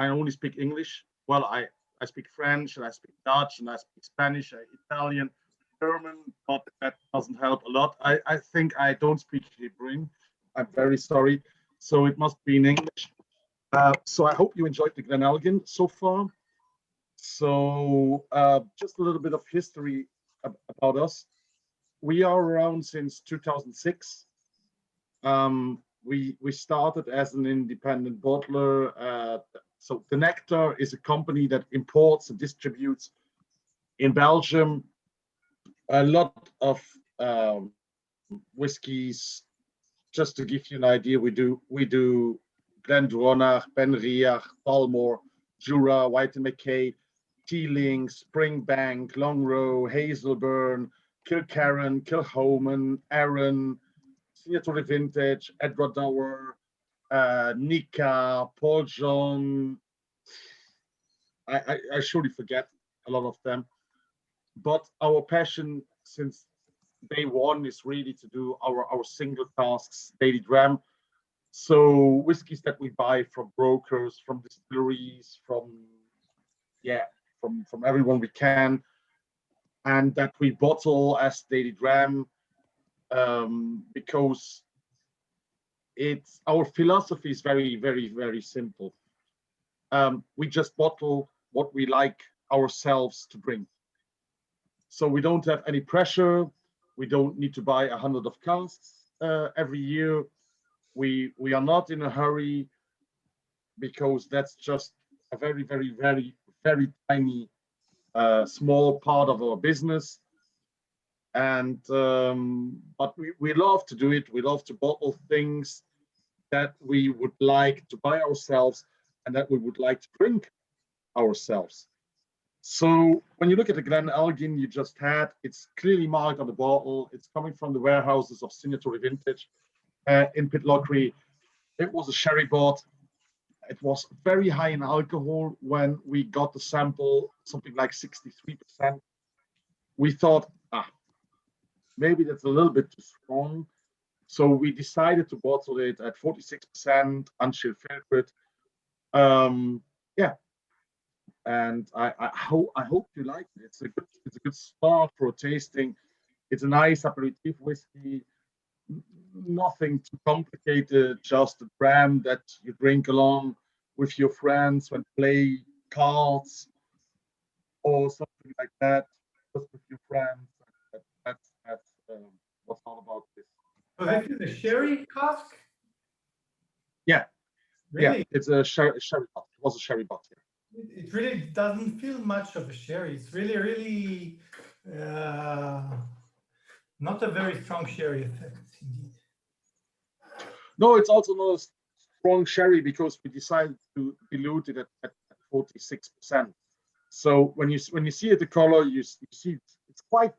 I only speak English. Well, I speak French and I speak Dutch and I speak Spanish, Italian, German, but that doesn't help a lot. I think I don't speak Hebrew. I'm very sorry. So it must be in English. So I hope you enjoyed the Glenelgin so far. So just a little bit of history about us. We are around since 2006. We started as an independent bottler. So the Nectar is a company that imports and distributes in Belgium a lot of whiskeys. Just to give you an idea, we do Glendronach, Benriach, Balmore, Jura, White and McKay, Teeling, Springbank, Longrow, Hazelburn, Kilkerran, Kilhoman, Arran, Signature Vintage, Edward Dower, Nika, Paul John. I surely forget a lot of them. But our passion since day one is really to do our single casks daily dram. So whiskeys that we buy from brokers, from distilleries, from everyone we can, and that we bottle as daily dram, because it's our philosophy is very, very, very simple. We just bottle what we like ourselves to drink. So we don't have any pressure. We don't need to buy 100 of casks every year. We are not in a hurry because that's just a very, very, very, very tiny, small part of our business. And but we love to do it. We love to bottle things that we would like to buy ourselves and that we would like to drink ourselves. So when you look at the Glenelgin you just had, it's clearly marked on the bottle. It's coming from the warehouses of Signature Vintage in Pitlochry. It was a sherry bot. It was very high in alcohol when we got the sample, something like 63%. We thought, maybe that's a little bit too strong. So we decided to bottle it at 46% unchilled filtered. Yeah, and I hope you like it. It's a good start for a tasting. It's a nice aperitif whiskey. Nothing too complicated. Just a dram that you drink along with your friends when play cards or something like that. Just with your friends. That's what's all about this. So this is a sherry cask? Yeah, Really? yeah. It's a sherry bot. It was a sherry bot. Yeah. It really doesn't feel much of a sherry. It's really, really not a very strong sherry effect, indeed. No, it's also not a strong sherry because we decided to dilute it at 46%. So when you see it, the color, you see it's quite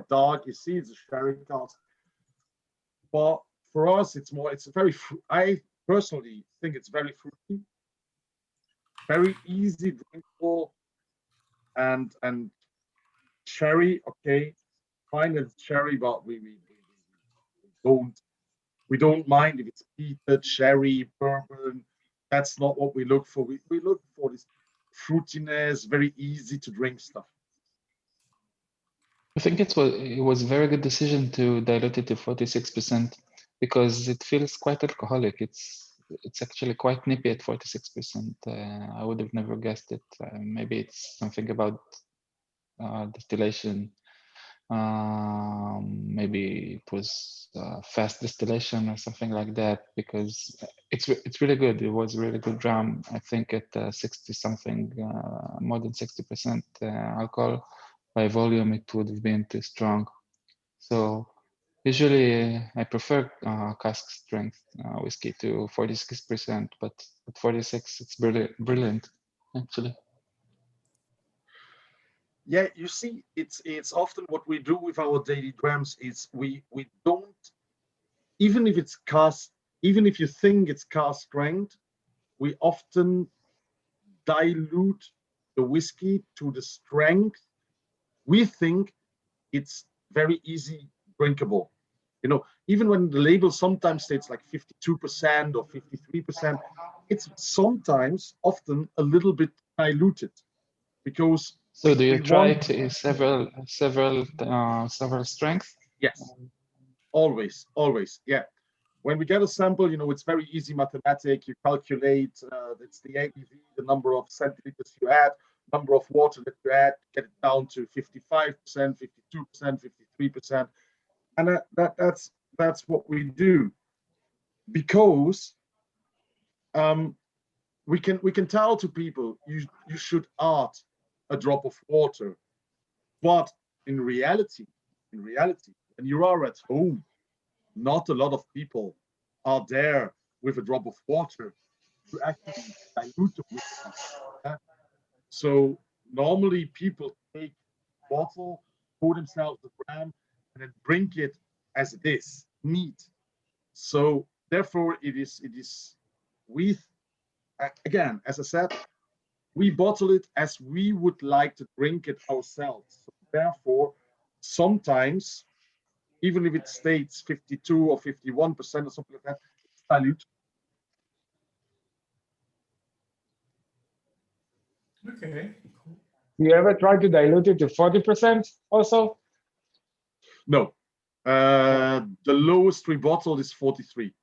dark. You see it's a sherry cask, but for us it's a very. I personally think it's very fruity, very easy drinkable, and cherry. Okay, fine, it's cherry, but don't we don't mind if it's peated, sherry, bourbon. That's not what we look for. We look for this fruitiness, very easy to drink stuff. I think it was a very good decision to dilute it to 46% because it feels quite alcoholic. It's actually quite nippy at 46%. I would have never guessed it. Maybe it's something about distillation. Maybe it was fast distillation or something like that, because it's really good. It was a really good dram. I think at 60 something, more than 60% alcohol by volume, it would have been too strong. So usually I prefer cask strength whiskey to 46%, but at 46 it's brilliant actually. Yeah, you see, it's often what we do with our daily drams is we don't, even if it's cask, even if you think it's cask strength, we often dilute the whiskey to the strength we think it's very easy drinkable. You know, even when the label sometimes states like 52% or 53%, it's sometimes, often a little bit diluted because. So do you we try want, it in several strengths? yes, always, always, yeah. When we get a sample, it's very easy mathematic. You calculate, it's the ABV, the number of centiliters you add, number of water that you add, get it down to 55%, 52%, 53%. And that's what we do. Because we can tell to people, you should add a drop of water. But in reality, when you are at home, not a lot of people are there with a drop of water to actually dilute the whiskey. Yeah? So normally people take a bottle, pour themselves a dram, and then drink it as it is, neat. So therefore, it is with, again, as I said, we bottle it as we would like to drink it ourselves. So therefore, sometimes, even if it states 52 or 51% or something like that, it's dilute. Okay. Do you ever try to dilute it to 40% also? No. The lowest we bottled is 43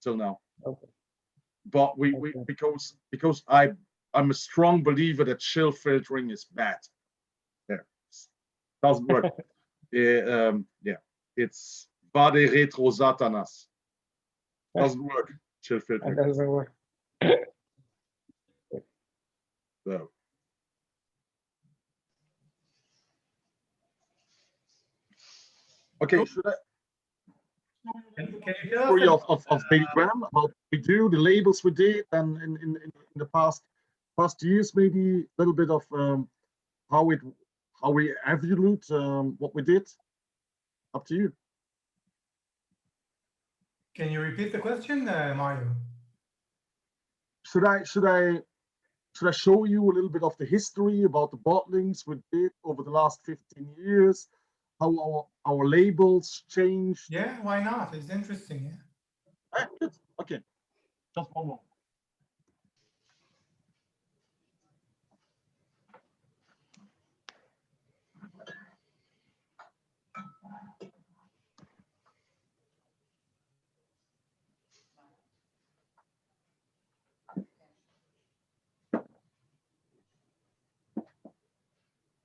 till now. Okay. But we because I'm a strong believer that chill filtering is bad. There, doesn't work. Yeah, it's vade retro satanas. Doesn't work. Chill That filtering. doesn't work. So. Okay, should I? Can you tell Story us of Holydram, about what we do, the labels we did, and in the past years, maybe a little bit of how we evaluate what we did. Up to you. Can you repeat the question, Mario? Should I show you a little bit of the history about the bottlings we did over the last 15 years, how our labels changed? Yeah, why not? It's interesting. Yeah. Good. Okay, just one more.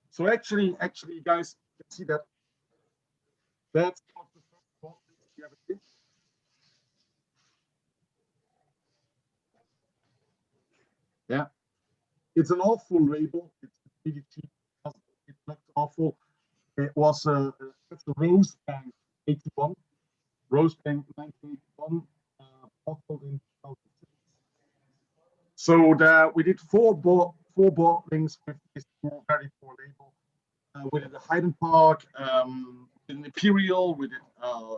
So actually, guys, you can see that that's one of the first bottlings we ever did. Yeah, it's an awful label. It's really cheap. It looked awful. It was a Rose Bank 81, Rose Bank 1981, bottled in 2006. So we did four bottlings with this very poor label. We did a Hyden Park, an Imperial, we did a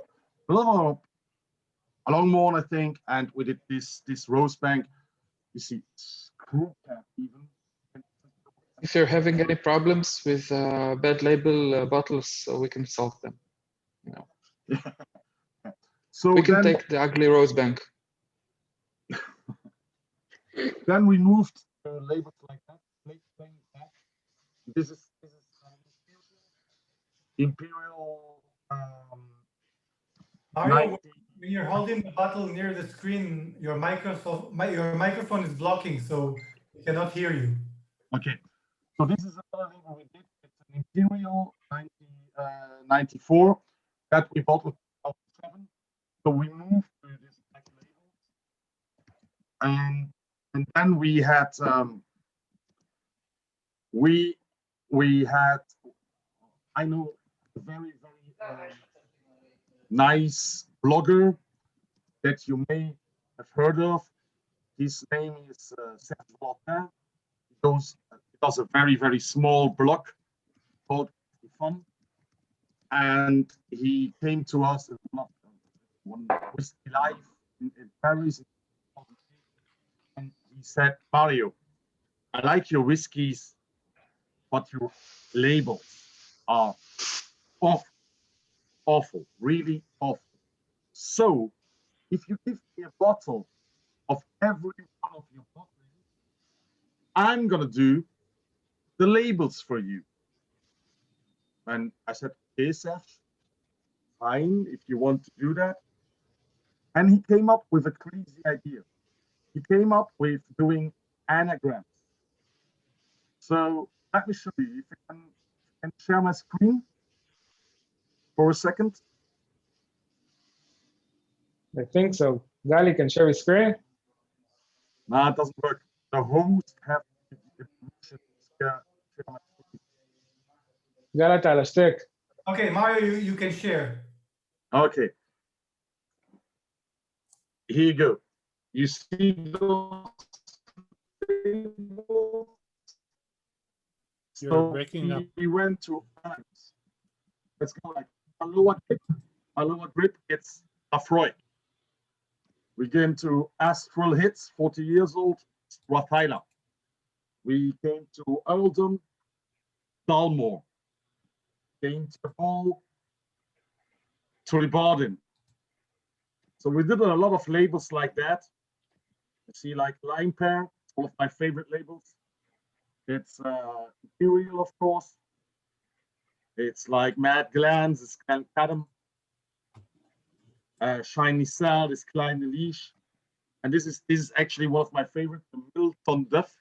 Longmorn, I think, and we did this Rose Bank. You see, screw cap even. If you're having any problems with bad label bottles, we can solve them. So we can then, take the ugly Rose Bank. Then we moved labels like that. This is Imperial. Mario, when you're holding the bottle near the screen, your microphone is blocking, so we cannot hear you. Okay, so this is another label we did. It's an Imperial 94 that we bottled in 2007. So we moved to this black label, and then we had I know a very nice blogger that you may have heard of. His name is Serge Valentin. He does a very small blog called Fun, and he came to us at one Whiskey Live in Paris, and he said, Mario, I like your whiskeys, but your labels are awful, really awful. So if you give me a bottle of every one of your bottling, I'm gonna do the labels for you. And I said, okay, Seth, fine, if you want to do that. And he came up with a crazy idea. He came up with doing anagrams. So let me show you. If I can share my screen for a second. I think so. Gali can share his screen. No, it doesn't work. The host have the permission to share my screen. Galat ala shtick. Okay, Mario, you can share. Okay. Here you go. You see those labels? You're breaking up. We went to let's go like a lower grip gets Afroy. We came to Astral Hits, 40 years old, Strathyla. We came to Earldom, Dalmore. Came to Hall, Tullibardin. So we did a lot of labels like that. You see, like Lime Pear, one of my favorite labels. It's Imperial, of course. It's like Mad Glands, it's Glen Cadam. Shiny Cell is Kleine Leash. And this is actually one of my favorite, the Milton Duff.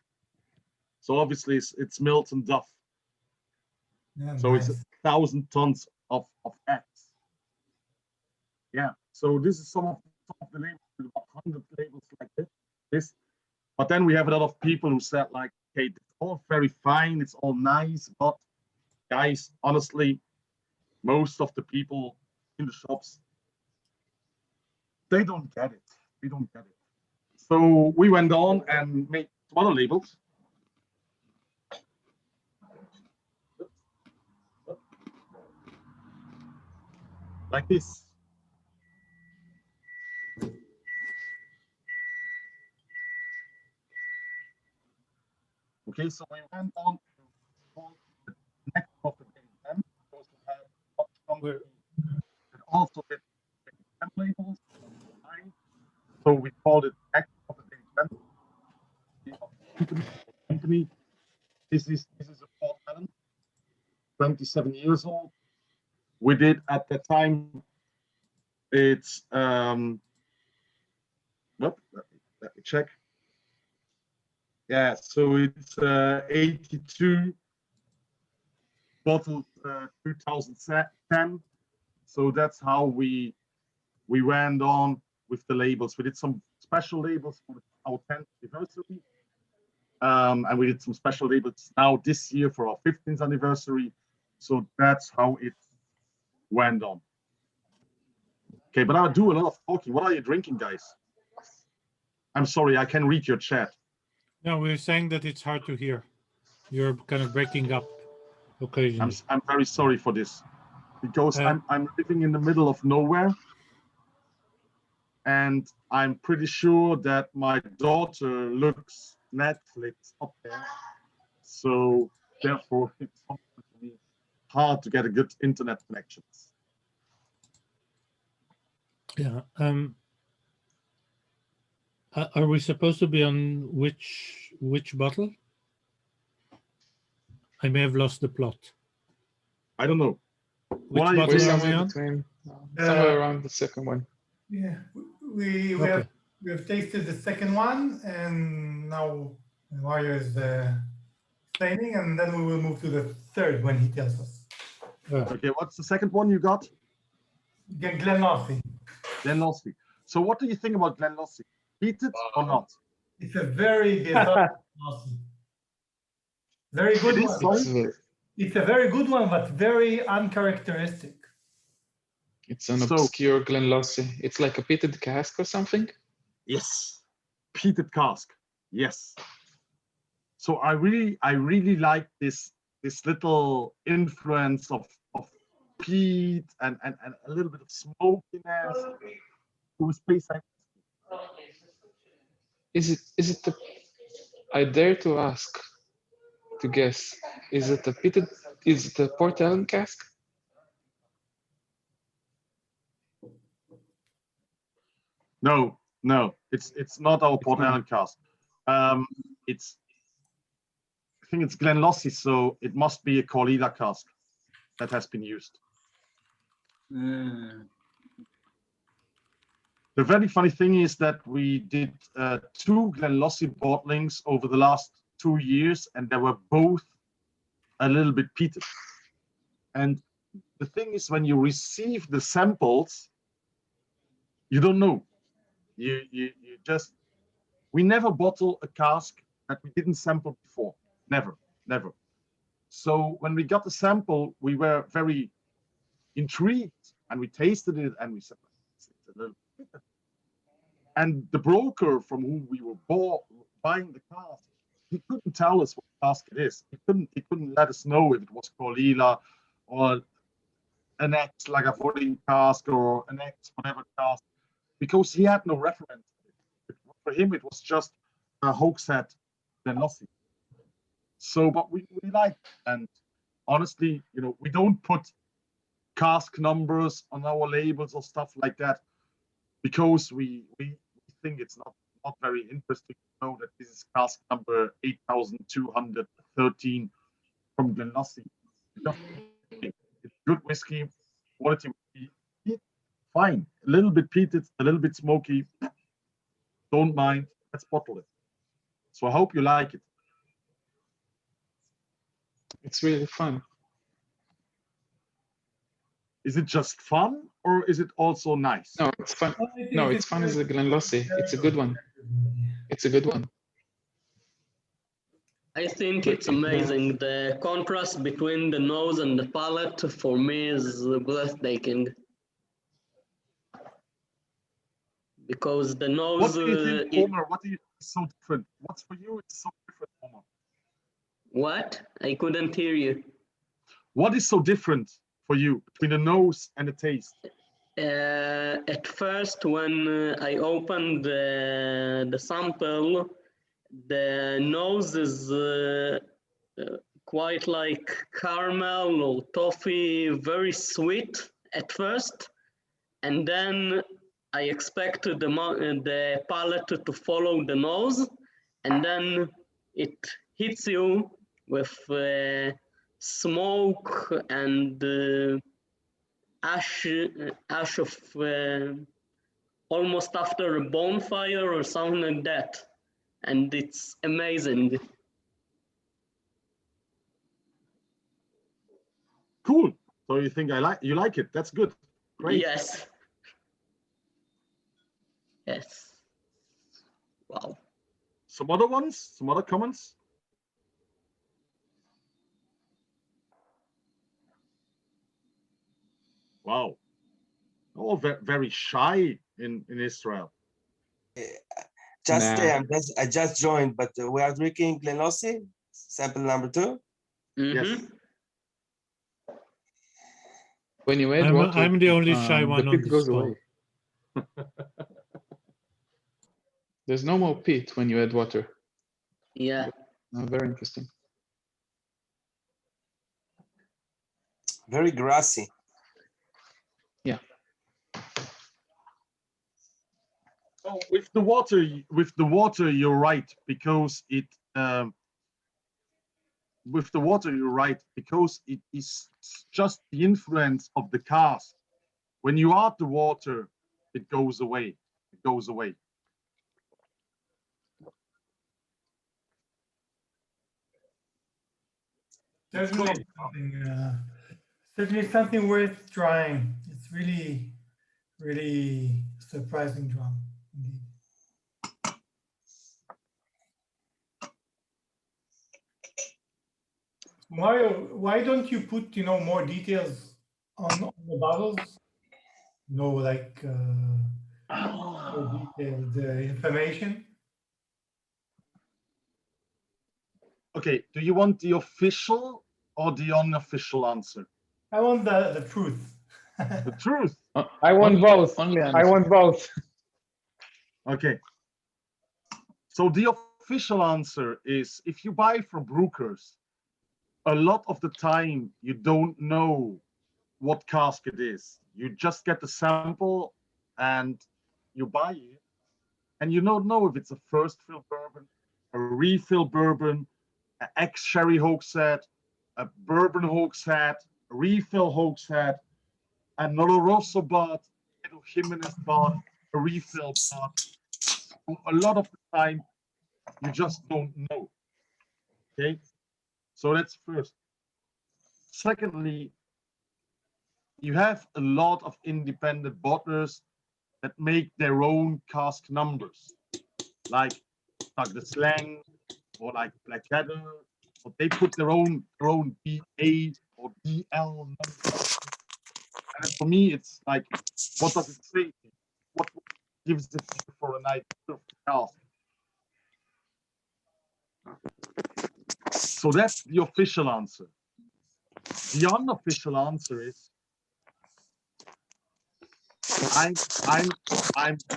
So obviously it's Milton Duff. Yeah, So nice. it's 1,000 tons of eggs. Yeah. So this is some of the labels, about 100 labels like this. But then we have a lot of people who said like, okay, it's all very fine, it's all nice, but guys, honestly, most of the people in the shops, they don't get it. They don't get it. So we went on and made some other labels. Like this. Okay, so we went on to call the nectar of the dram, because we had a company that also did dram labels. So we called it nectar of the dram. Company. This is a Port Ellen, 27 years old. We did at the time. It's let me check. Yeah, so it's 82 bottled 2010. So that's how we went on with the labels. We did some special labels for our 10th anniversary. And we did some special labels now this year for our 15th anniversary. So that's how it went on. Okay, but I do a lot of talking. What are you drinking, guys? I'm sorry, I can read your chat. No, we're saying that it's hard to hear. You're kind of breaking up occasionally. I'm very sorry for this, because I'm living in the middle of nowhere, and I'm pretty sure that my daughter looks Netflix up there, so therefore it's hard to get a good internet connection. Yeah. Are we supposed to be on which bottle? I may have lost the plot. I don't know. Which What are you bottle We're are we somewhere on? between, somewhere around the second one. Yeah, we Okay. have tasted the second one, and now Mario is explaining, and then we will move to the third when he tells us. Okay, what's the second one you got? Glenlothy. Glenlothy. So what do you think about Glenlothy? Heated or not? It's a very Glenlothy. Very good It is, one. sorry? It's a very good one, but very uncharacteristic. It's an So- obscure Glenlothy. It's like a pitted cask or something. Yes. Peated cask. Yes. So I really like this little influence of peat and a little bit of smokiness to a space. Is it the? I dare to ask, to guess. Is it a pitted? Is it a Port Ellen cask? No, it's not our Port Ellen cask. It's, I think it's Glenlossie, so it must be a Corlida cask that has been used. The very funny thing is that we did 2 Glenlossie bottlings over the last 2 years, and they were both a little bit peated. And the thing is, when you receive the samples, you don't know. You just, we never bottle a cask that we didn't sample before. Never, never. So when we got the sample, we were very intrigued, and we tasted it, and we said, it's a little bitter. And the broker from whom we were buying the cask, he couldn't tell us what cask it is. He couldn't let us know if it was Corlila or an ex like a voting cask or an ex whatever cask, because he had no reference. For him, it was just a hogshead Glenlossie. So, but we like, and honestly, you know, we don't put cask numbers on our labels or stuff like that, because we think it's not very interesting to know that this is cask number 8,213 from Glenlossie. It's good whiskey, quality whiskey, fine. A little bit peated, a little bit smoky. Don't mind. Let's bottle it. So I hope you like it. It's really fun. Is it just fun, or is it also nice? No, it's fun. No, it's fun as a Glenlossie. It's a good one. It's a good one. I think it's amazing. The contrast between the nose and the palate for me is breathtaking. Because the nose. What do you think, Homer? What do you think is so different? What's for you is so different, Homer? What? I couldn't hear you. What is so different for you between the nose and the taste? At first, when I opened the sample, the nose is quite like caramel or toffee, very sweet at first, and then I expected the palate to follow the nose, and then it hits you with smoke and ash of almost after a bonfire or something like that, and it's amazing. Cool. So you think you like it? That's good. Great. Yes. Yes. Wow. Some other ones? Some other comments? Wow. All very shy in Israel. I just joined, but we are drinking Glenlossie, sample number 2. Yes. When you add water, I'm the only shy one the on peat this goes call. away. There's no more peat when you add water. Yeah. Very interesting. Very grassy. Yeah. Oh, with the water, you're right, because it. With the water, you're right, because it is just the influence of the cask. When you add the water, it goes away. It goes away. Certainly something worth trying. It's really, really surprising drum, indeed. Mario, why don't you put more details on the bottles? Like more detailed information. Okay. Do you want the official or the unofficial answer? I want the truth. The truth. I want both. Only I want both. Okay. So the official answer is, if you buy from brokers, a lot of the time you don't know what cask it is. You just get the sample and you buy it, and you don't know if it's a first fill bourbon a refill bourbon, an ex-sherry hogshead, a bourbon hogshead, a refill hogshead, an Oloroso bot, a Jimenez bot, a refill bot. So a lot of the time, you just don't know. Okay, so that's first. Secondly, you have a lot of independent bottlers that make their own cask numbers, like Douglas Lang or like Blackadder, or they put their own BA or DL numbers. And for me, it's like, what does it say? What gives it for a night of cask? So that's the official answer. The unofficial answer is I'm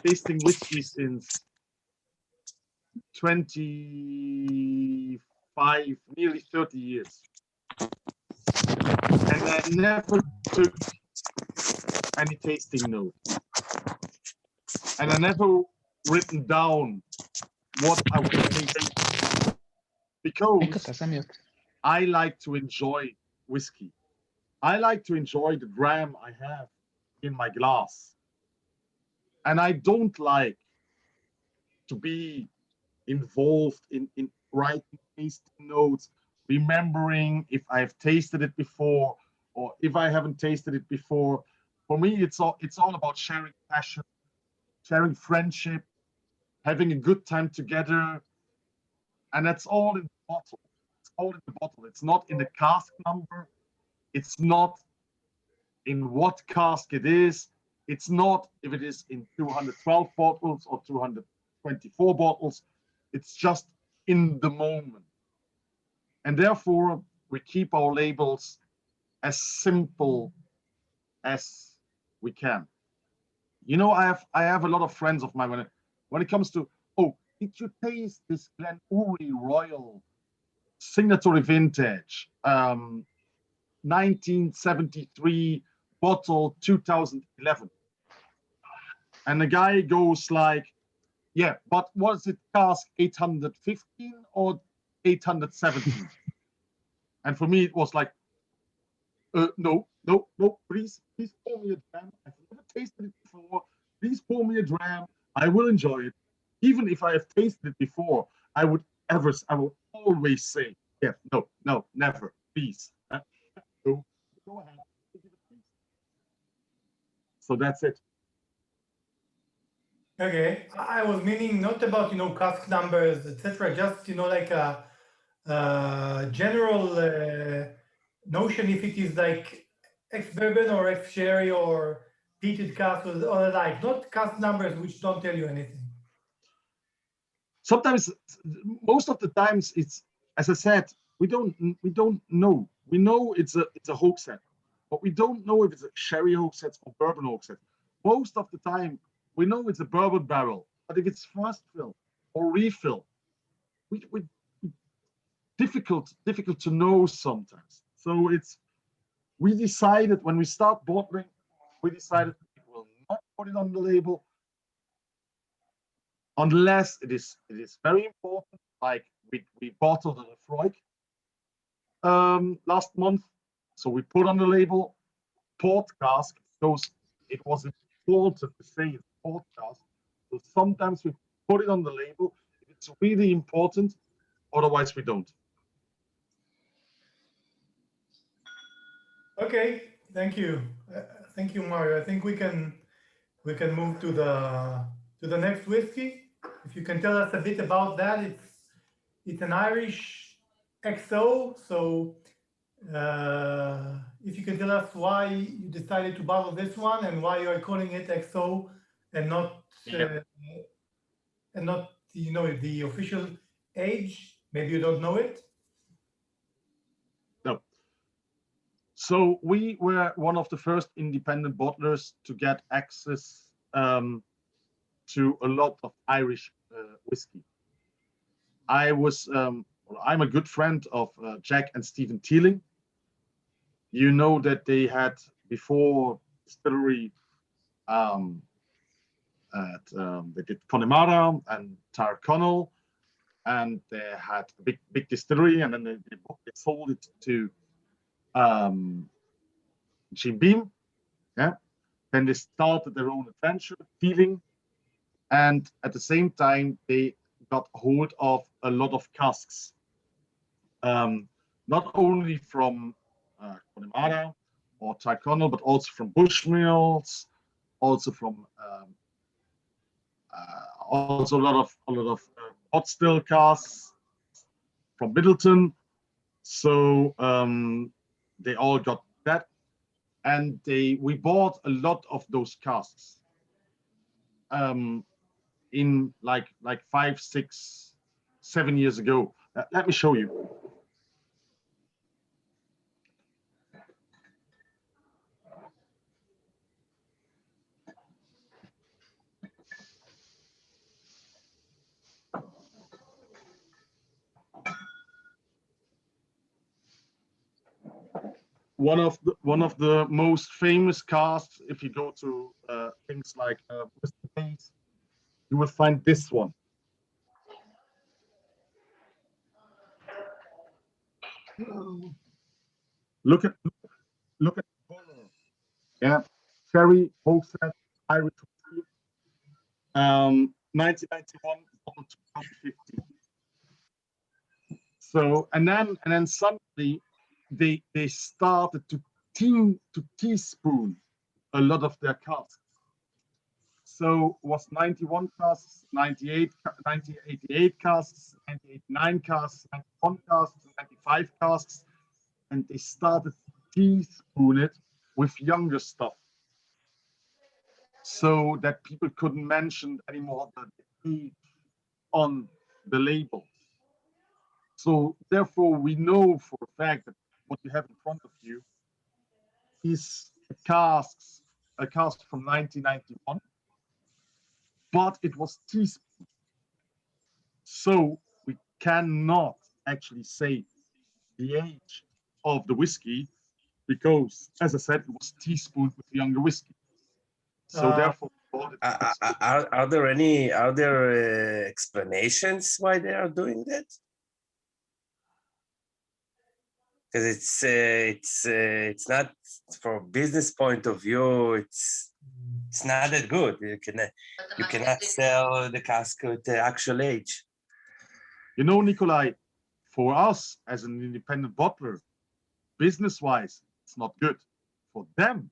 tasting whiskey since 25, nearly 30 years. And I never took any tasting notes. And I never written down what I was tasting. Because I like to enjoy whiskey. I like to enjoy the dram I have in my glass. And I don't like to be involved in writing tasting notes, remembering if I have tasted it before or if I haven't tasted it before. For me, it's all about sharing passion, sharing friendship, having a good time together. And that's all in the bottle. It's all in the bottle. It's not in the cask number. It's not in what cask it is. It's not if it is in 212 bottles or 224 bottles. It's just in the moment. And therefore, we keep our labels as simple as we can. You know, I have a lot of friends of mine when it comes to, oh, did you taste this Glen Uri Royal Signatory Vintage 1973 bottle 2011? And the guy goes like, yeah, but was it cask 815 or 817? And for me, it was like, no, please pour me a dram. I've never tasted it before. Please pour me a dram. I will enjoy it. Even if I have tasted it before, I would always say, yeah, no, never, please. So go ahead. So that's it. Okay, I was meaning not about cask numbers, etc. Just like a general notion if it is like ex-bourbon or ex-sherry or peated cask or the like, not cask numbers which don't tell you anything. Sometimes, most of the times, it's, as I said, we don't know. We know it's a hogshead, but we don't know if it's a sherry hogshead or bourbon hogshead. Most of the time, we know it's a bourbon barrel, but if it's fast fill or refill, we difficult to know sometimes. So we decided when we start bottling, we decided we will not put it on the label unless it is very important. Like we bottled a Lefroy last month, so we put on the label port cask. It was important to say it's port cask. So sometimes we put it on the label if it's really important. Otherwise, we don't. Okay, thank you, Mario. I think we can move to the next whiskey. If you can tell us a bit about that, it's an Irish XO. So if you can tell us why you decided to bottle this one and why you are calling it XO and not the official age. Maybe you don't know it. No. So we were one of the first independent bottlers to get access to a lot of Irish whiskey. I'm a good friend of Jack and Stephen Teeling. You know that they had before distillery they did Connemara and Tyrconnell. and they had a big distillery, and then they sold it to Jim Beam. Yeah. Then they started their own adventure dealing, and at the same time they got hold of a lot of casks, not only from Connemara or Tyrconnell, but also from Bushmills, also from also a lot of hot still casks from Middleton. So they all got that, and we bought a lot of those casks in like 5, 6, 7 years ago. Let me show you. One of the most famous casks, if you go to things like Mr. Hayes, you will find this one. Look at the color. Yeah, cherry, Hogshead, Irish whiskey. 1991, 2050. So and then suddenly they started to teaspoon a lot of their casks. So was 91 casks, 98, 1988 casks, 1989 casks, 91 casks, 95 casks, and they started to teaspoon it with younger stuff, so that people couldn't mention anymore the age on the label. So therefore, we know for a fact that what you have in front of you is a cask from 1991, but it was teaspoon. So we cannot actually say the age of the whiskey because, as I said, it was teaspooned with younger whiskey. So therefore, are there explanations why they are doing that? Because it's not, from a business point of view, it's not that good. You cannot sell the cask at the actual age. You know, Nikolai, for us as an independent bottler, business-wise, it's not good. For them,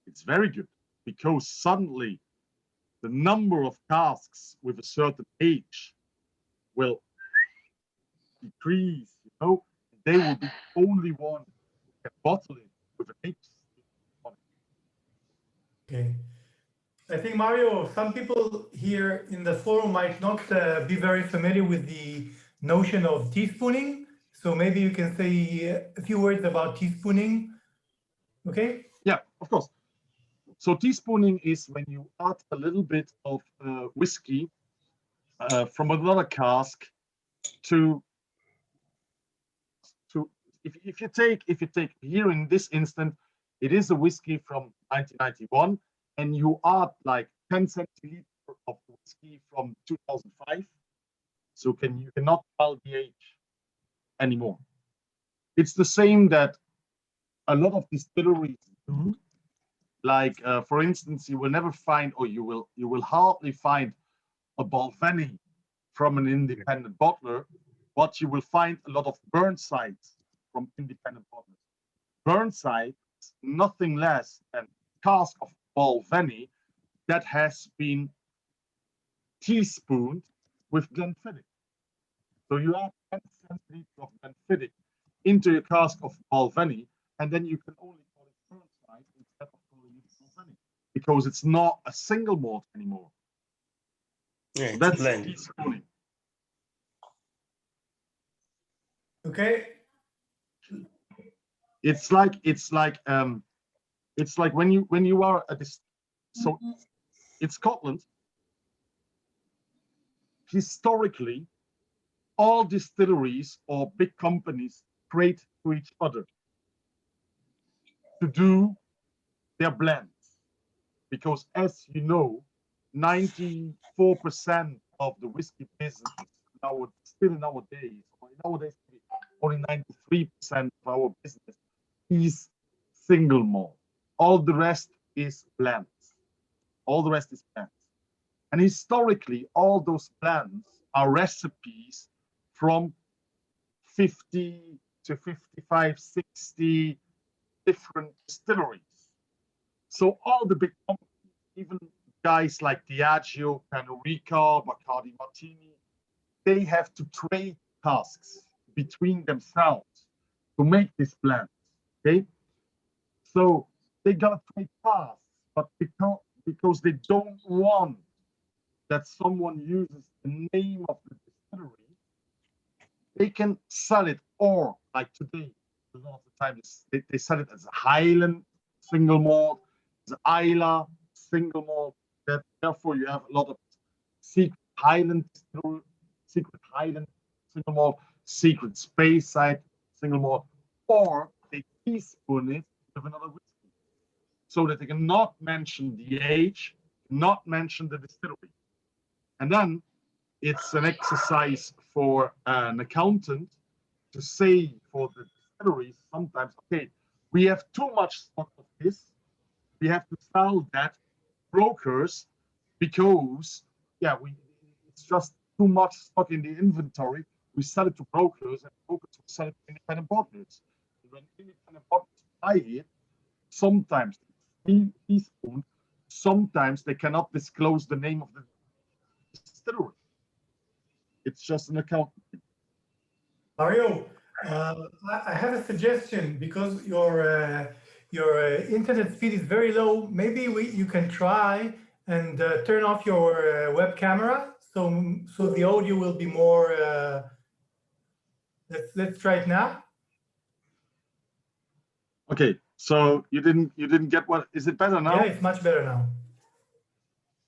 it's very good, because suddenly the number of casks with a certain age will decrease. You know, they will be the only one who can bottle it with an age. Okay. I think, Mario, some people here in the forum might not be very familiar with the notion of teaspooning. So maybe you can say a few words about teaspooning. Okay? Yeah, of course. So teaspooning is when you add a little bit of whiskey from another cask to if you take here in this instant, it is a whiskey from 1991, and you add like 10 centiliters of whiskey from 2005. So you cannot tell the age anymore. It's the same that a lot of distilleries do. Like for instance, you will never find, or you will hardly find a Balvenie from an independent bottler, but you will find a lot of Burnsides from independent bottlers. Burnside is nothing less than cask of Balvenie that has been teaspooned with Glenfiddich. So you add 10 centiliters of Glenfiddich into your cask of Balvenie, and then you can only call it Burnside instead of calling it Balvenie, because it's not a single malt anymore. Yeah, So that's blend. teaspooning. Okay. It's like when you are at this. So in Scotland, historically, all distilleries or big companies trade to each other to do their blends, because as you know, 94% of the whiskey business now, still nowadays, only 93% of our business is single malt. All the rest is blends. All the rest is blends. And historically, all those blends are recipes from 50 to 55, 60 different distilleries. So all the big companies, even guys like Diageo, Pernod Ricard, Bacardi Martini, they have to trade casks between themselves to make this blend. Okay, so they gotta trade casks, but because they don't want that someone uses the name of the distillery, they can sell it, or like today, a lot of the time they sell it as a Highland single malt, as Isla single malt. That therefore you have a lot of secret Highland single malt, secret Speyside single malt, or they teaspoon it with another whiskey, so that they cannot mention the age, not mention the distillery, and then it's an exercise for an accountant to say for the distilleries sometimes, okay, we have too much stock of this, we have to sell that brokers because it's just too much stock in the inventory. We sell it to brokers, and brokers will sell it to independent bottlers. And when independent bottlers buy it, sometimes teaspoon, sometimes they cannot disclose the name of the distillery. It's just an accounting thing. Mario, I have a suggestion because your internet speed is very low. Maybe you can try and turn off your web camera so the audio will be more. Let's try it now. Okay, so you didn't get what? Is it better now? Yeah, it's much better now.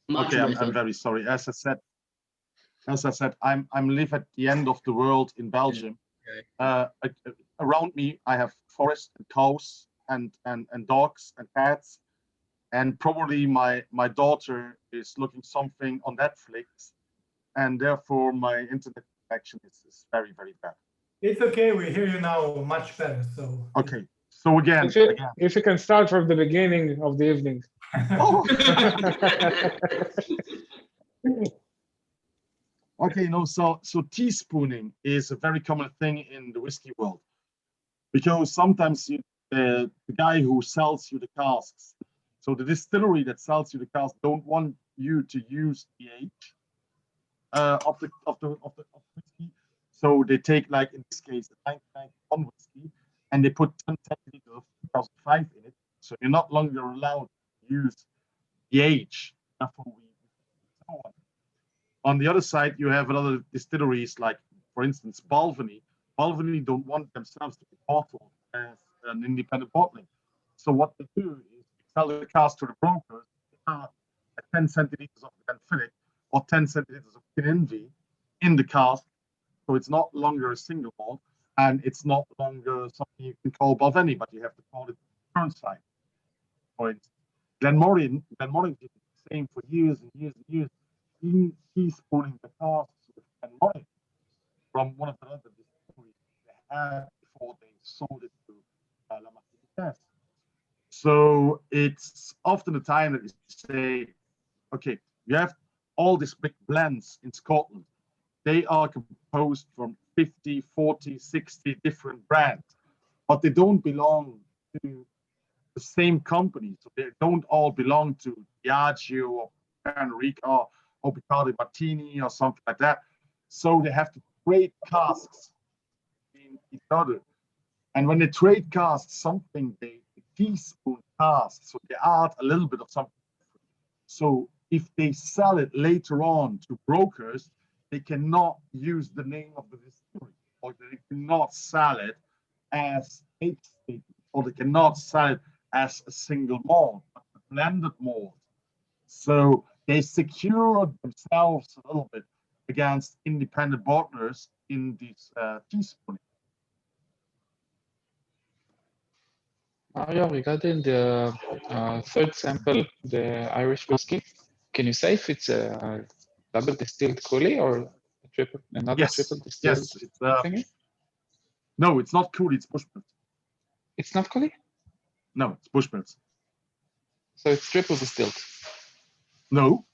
Much Okay, better. I'm very sorry. As I said, I'm live at the end of the world in Belgium. Around me, I have forest and cows and dogs and cats, and probably my daughter is looking something on Netflix, and therefore my internet connection is very, very bad. It's okay. We hear you now much better. So Okay, so again, If you can start from the beginning of the evening. Oh. Okay, no, so teaspooning is a very common thing in the whiskey world, because sometimes the guy who sells you the casks, so the distillery that sells you the cask, don't want you to use the age of the whiskey, so they take, like in this case, the 1991 whiskey, and they put 10 centiliters of 2005 in it, so you're not longer allowed to use the age. Therefore, so on the other side, you have other distilleries, like, for instance, Balvenie. Balvenie don't want themselves to be bottled as an independent bottling. So what they do is sell the cask to the brokers at 10 centiliters of Glenfiddich or 10 centiliters of Glenenvy in the cask. So it's not longer a single malt, and it's not longer something you can call Balvenie, but you have to call it Burnside. For instance, Glenmorangie did the same for years and years and years. He's pulling the casks with Glenmorangie from one of the other distilleries they had before they sold it to La Martinique. So it's often the time that you say, okay, you have all these big blends in Scotland. They are composed from 50, 40, 60 different brands, but they don't belong to the same company. So they don't all belong to Diageo or Pernod Ricard or Bacardi Martini or something like that. So they have to trade casks in each other. And when they trade casks, something they teaspoon casks, so they add a little bit of something different. So if they sell it later on to brokers, they cannot use the name of the distillery, or they cannot sell it as a statement, or they cannot sell it as a single malt, a blended malt. So they secure themselves a little bit against independent bottlers in this teaspooning. Mario, regarding the third sample, the Irish whiskey, can you say if it's double distilled coulis or another Yes, triple distilled yes. It's thingy? no, it's not coulis. It's Bushmills. It's not coulis? No, it's Bushmills. So it's triple distilled. No,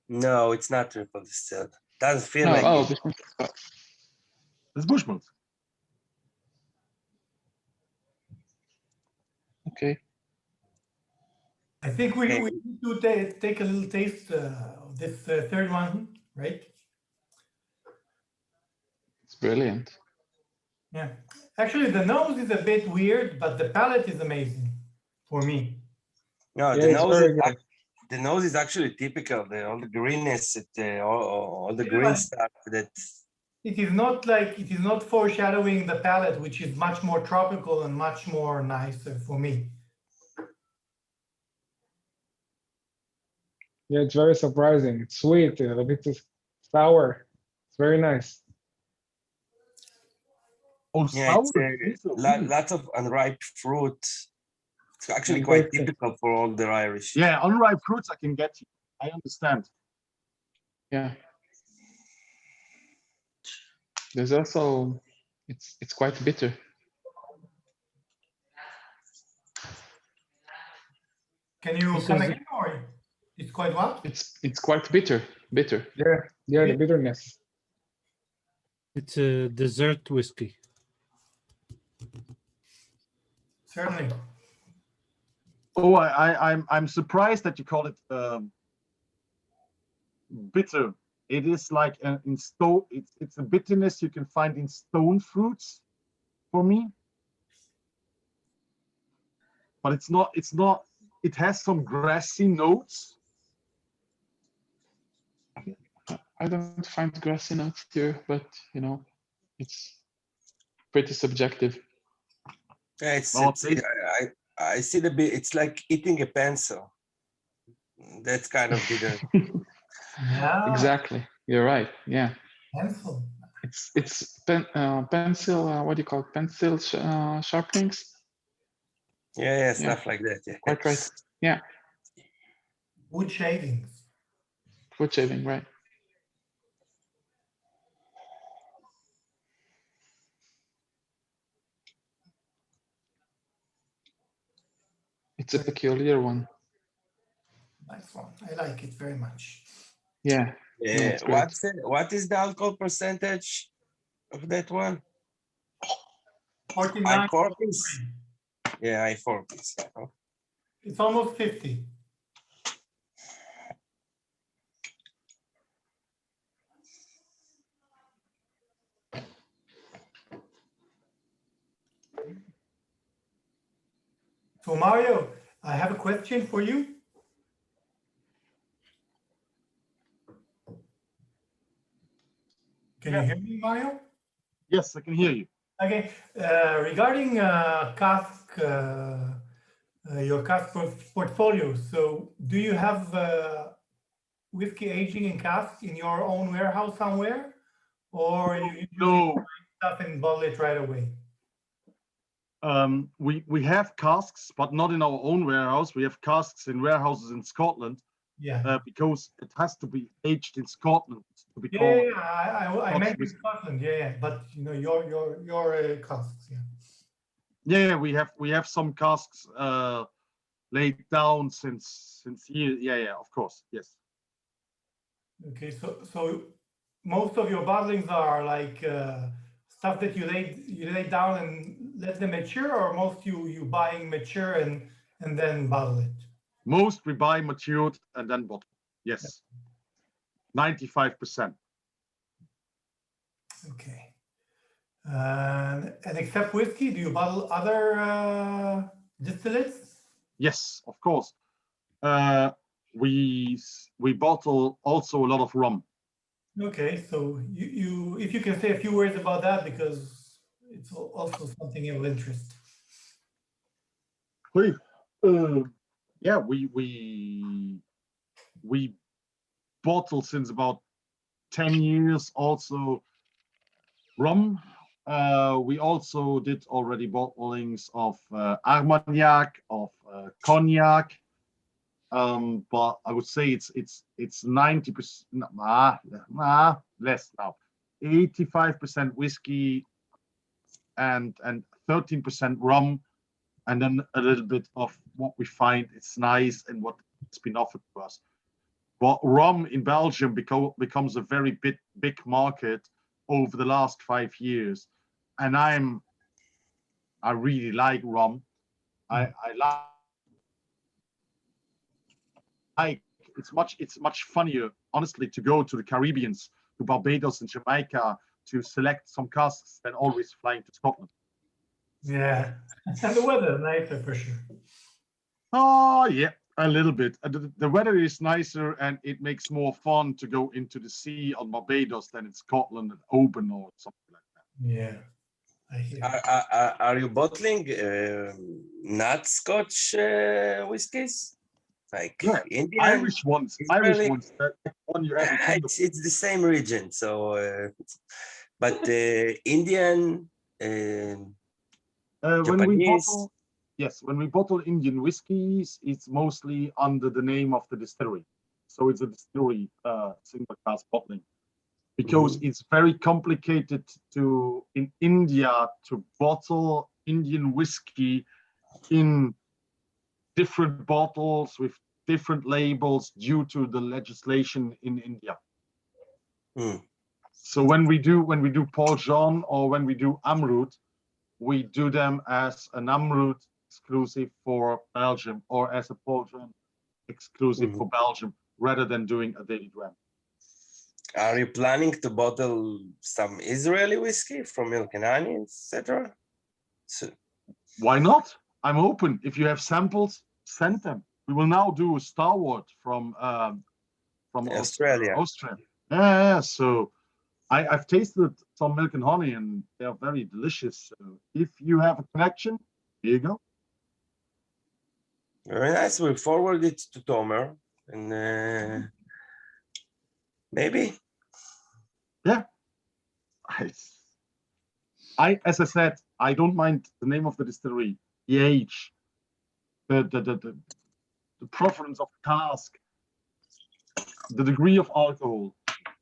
No, it's not triple distilled. Doesn't feel No, like oh, it. Bushmills. it's Bushmills. Okay. I think we Okay. need to take a little taste of this third one, right? It's brilliant. Yeah. Actually, the nose is a bit weird, but the palate is amazing for me. No, Yeah, the it's nose very is good. the nose is actually typical. All the greenness, all the Yeah, green but stuff that. it is not foreshadowing the palate, which is much more tropical and much more nicer for me. Yeah, it's very surprising. It's sweet, a bit sour. It's very nice. Oh, Yeah, sour. it's These are really- lots of unripe fruit. It's actually And quite tasty. typical for all the Irish. Yeah, unripe fruits I can get you. I understand. Yeah. There's also it's quite bitter. Can you This come is- again, or it's quite what? It's quite bitter. Bitter. Yeah, the bitterness. It's a dessert whiskey. Certainly. Oh, I'm surprised that you call it bitter. It is like in stone. It's a bitterness you can find in stone fruits, for me. But it's not. It's not. It has some grassy notes. I don't find grassy notes here, but you know, it's pretty subjective. Yeah, I see the bit. It's like eating a pencil. That's kind of bitter. Yeah. Exactly. You're right. Yeah. Pencil. It's pencil. What do you call it? Pencil sharpenings. Yeah, stuff like that. Yeah. Quite right. Yeah. Wood shavings. Wood shaving, right? It's a peculiar one. Nice one. I like it very much. Yeah. Yeah. it's great. What is the alcohol percentage of that one? 49. High 40s. Yeah, high 40s. It's almost 50. So Mario, I have a question for you. Can you hear me, Mario? Yes, I can hear you. Okay. Regarding cask, your cask portfolio. So, do you have whiskey aging in cask in your own warehouse somewhere, or you usually No, buy stuff and bottle it right away? we have casks, but not in our own warehouse. We have casks in warehouses in Scotland Yeah. because it has to be aged in Scotland to be Yeah, called. I Scotch meant in whiskey. Scotland. Yeah. But you know your casks. Yeah. Yeah, we have some casks laid down since years. Yeah, of course, yes. Okay. So most of your bottlings are like stuff that you lay down and let them mature, or most you buying mature and then bottle it. Most we buy matured and then bottle. Yes, 95%. Okay. And except whiskey, do you bottle other distillates? Yes, of course. We bottle also a lot of rum. Okay, so you if you can say a few words about that, because it's also something of interest. Yeah, we bottle since about 10 years also rum. We also did already bottlings of Armagnac, of cognac. but I would say it's 90%, less now, 85% whiskey and 13% rum, and then a little bit of what we find it's nice and what it's been offered to us. But rum in Belgium becomes a very big market over the last 5 years, and I really like rum. I like it's much funnier, honestly, to go to the Caribbeans, to Barbados and Jamaica to select some casks than always flying to Scotland. Yeah, and the weather nicer for sure. Oh yeah, a little bit. The weather is nicer, and it makes more fun to go into the sea on Barbados than in Scotland and Oban or something like that. Yeah, I hear. Are you bottling not Scotch whiskies? Like Yeah, Indian, Irish ones. Israeli? That one you every kind of. It's the same region, so but Indian, When we Japanese. bottle, yes, when we bottle Indian whiskeys, it's mostly under the name of the distillery. So it's a distillery single cask bottling, because it's very complicated in India to bottle Indian whiskey in different bottles with different labels due to the legislation in India. So when we do Paul Jean or when we do Amrut, we do them as an Amrut exclusive for Belgium or as a Paul Jean exclusive for Belgium, rather than doing a daily dram. Are you planning to bottle some Israeli whiskey from Milk and Honey, etc.? So, why not? I'm open. If you have samples, send them. We will now do a Starward from Australia. Yeah, so I've tasted some Milk and Honey, and they are very delicious. So if you have a connection, here you go. Very nice. We'll forward it to Tomer, and maybe. Yeah. As I said, I don't mind the name of the distillery, the age, the preference of cask, the degree of alcohol.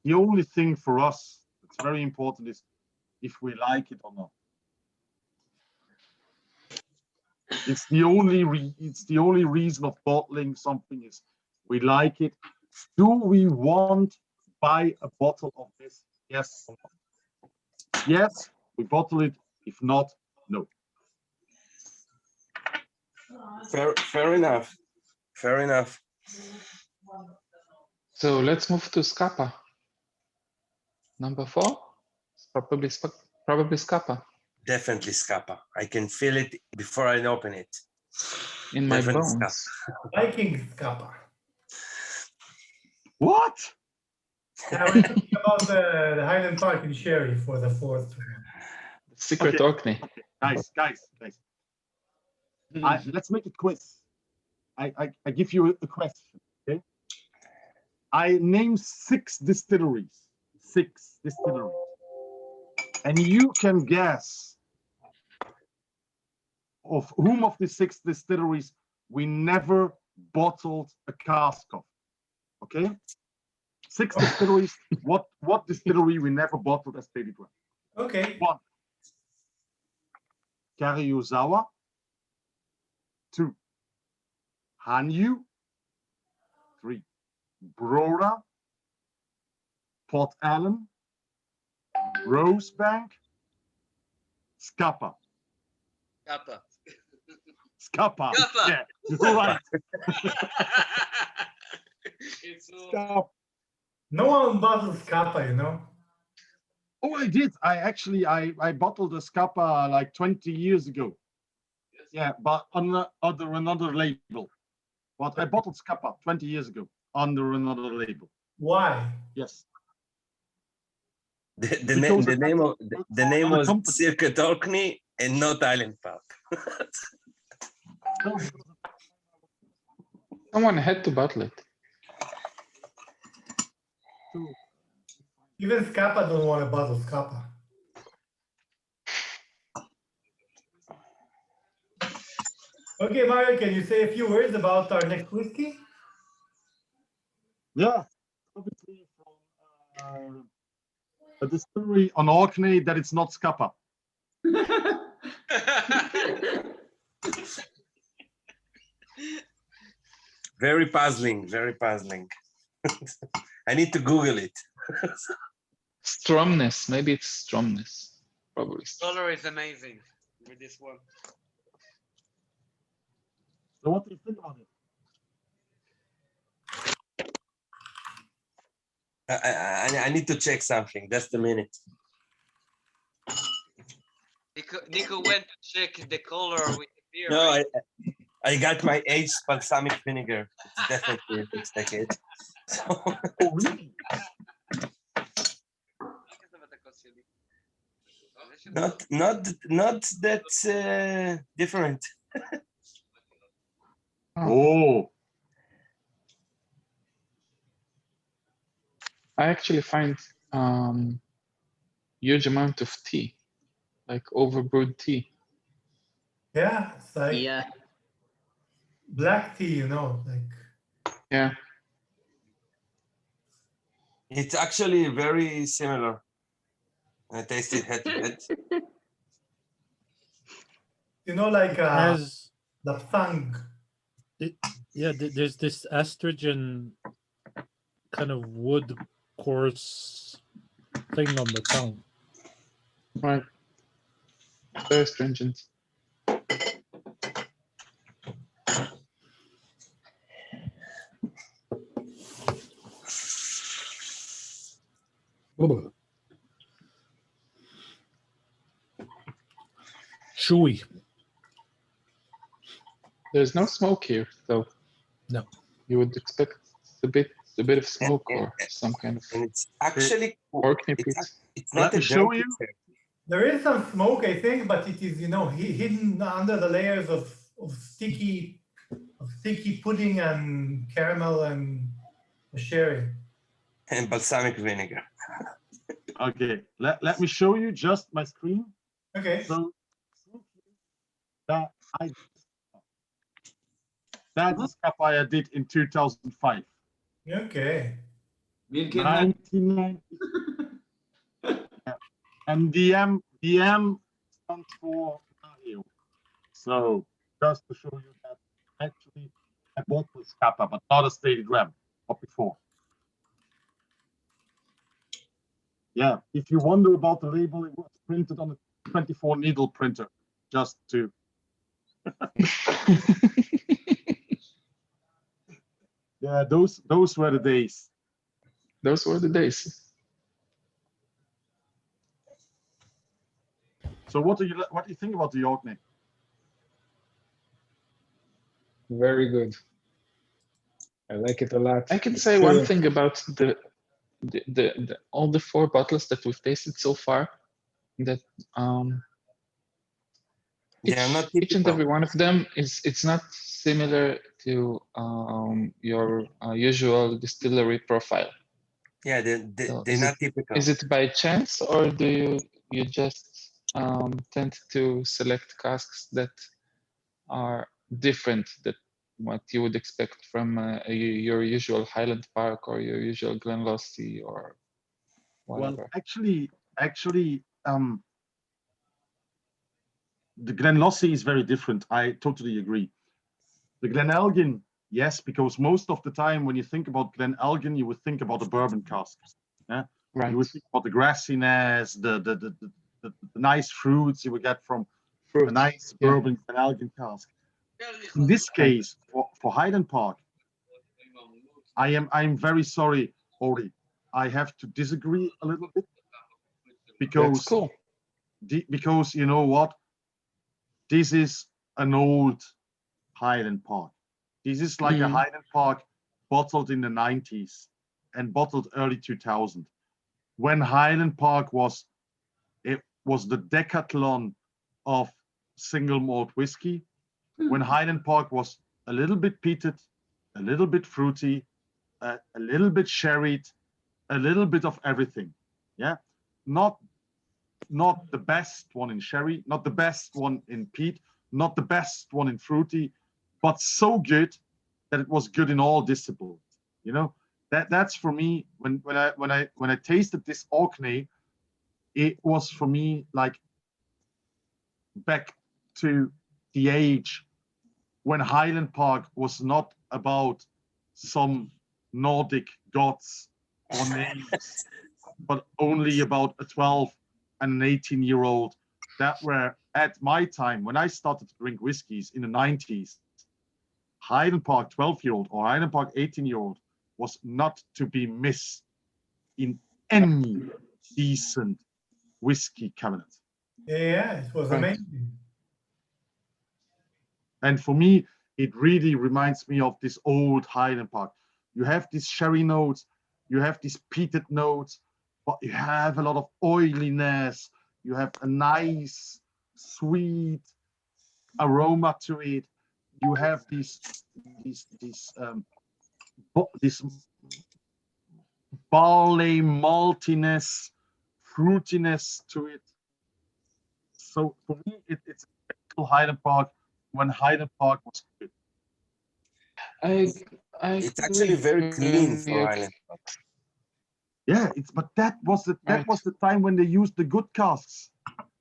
The only thing for us that's very important is if we like it or not. It's the only reason of bottling something is we like it. Do we want to buy a bottle of this? Yes or no? Yes, we bottle it. If not, no. Fair enough. Fair enough. So let's move to Scapa. Number 4, probably Scapa. Definitely Scapa. I can feel it before I open it. In my Definitely bones. Viking Scapa. What? Now we're talking about the Highland Park in Sherry for the fourth one. Secret Okay. Orkney. Okay. Guys. Let's make it quiz. I give you a question. Okay. I name 6 distilleries. 6 distilleries. And you can guess of whom of the 6 distilleries we never bottled a cask of. Okay? 6 distilleries. What distillery we never bottled as daily dram? Okay. 1. Karyuzawa. 2. Hanyu. 3. Brora. Port Allen. Rosebank. Scapa. Kappa. Scapa. Scapa. Yeah, you're right. Scapa. No one bottles Kappa, you know. Oh, I did. I bottled a Scapa like 20 years ago. Yeah, but under another label. But I bottled Scapa 20 years ago under another label. Why? Yes. The name was Circuit Orkney and not Island Park. Someone had to bottle it. Even Scapa don't want to bottle Scapa. Okay, Mario, can you say a few words about our next whiskey? Yeah, obviously from a distillery on Orkney that it's not Scapa. Very puzzling, very puzzling. I need to Google it. Stromness, maybe it's stromness, probably. Color is amazing with this one. So what do you think about it? I need to check something. Just a minute. Nico went to check the color with the beer. No, right? I got my aged balsamic vinegar. It's definitely looks like it. So, Oh, really? not that different. Oh, I actually find huge amount of tea, like overbrewed tea. Yeah, it's like Yeah. black tea, you know, like Yeah, It's actually very similar. I tasted head to head. you know, like Has the thang. yeah, there's this estrogen kind of wood coarse thing on the tongue. right. Very stringent. Chewy. There's no smoke here, though. No. You would expect a bit of smoke or some kind of And it's actually Orkney peat. it's let not me a show dirty you. taste. There is some smoke, I think, but it is, you know, hidden under the layers of sticky pudding and caramel and sherry. And balsamic vinegar. Okay. Let me show you just my screen. Okay. So that's a Scapa I did in 2005. Okay. 1990. Yeah. And DM stands for Mario. So just to show you that actually I bought the Scapa, but not a stated gram, not before. Yeah, if you wonder about the label, it was printed on a 24 needle printer, just to. Yeah, those were the days. Those were the days. So what do you think about the Orkney? Very good. I like it a lot. I can It's say one still- thing about the all the 4 bottles that we've tasted so far, that They are not each and typical. every one of them it's not similar to your usual distillery profile. Yeah, So they're not typical. Is it by chance, or do you just tend to select casks that are different that what you would expect from your usual Highland Park or your usual Glenlossie or whatever? Well, actually, the Glenlossie is very different. I totally agree. The Glenelgin, yes, because most of the time when you think about Glenelgin, you would think about the bourbon cask. Yeah, Right. you would think about the grassiness, the nice fruits you would get from a nice yeah. bourbon Glenelgin cask. In this case, for Highland Park, I'm very sorry, Ori. I have to disagree a little bit because That's cool. because you know what, this is an old Highland Park. This is like a Highland Park bottled in the 90s and bottled early 2000. When Highland Park was the decathlon of single malt whiskey. When Highland Park was a little bit peated, a little bit fruity, a little bit sherried, a little bit of everything. Yeah, not the best one in sherry, not the best one in peat, not the best one in fruity, but so good that it was good in all disciplines. You know, That's for me. When I tasted this Orkney, it was for me like back to the age when Highland Park was not about some Nordic gods or names, but only about a 12 and an 18-year-old that were at my time when I started to drink whiskeys in the 90s. Highland Park 12-year-old or Highland Park 18-year-old was not to be missed in any decent whiskey cabinet. Yeah, it was amazing. And for me, it really reminds me of this old Highland Park. You have these sherry notes, you have these peated notes, but you have a lot of oiliness. You have a nice, sweet aroma to it. You have this barley maltiness, fruitiness to it. So for me, it's a Highland Park when Highland Park was good. It's actually very clean for Highland Park. Yeah, but that was the time when they used the good casks.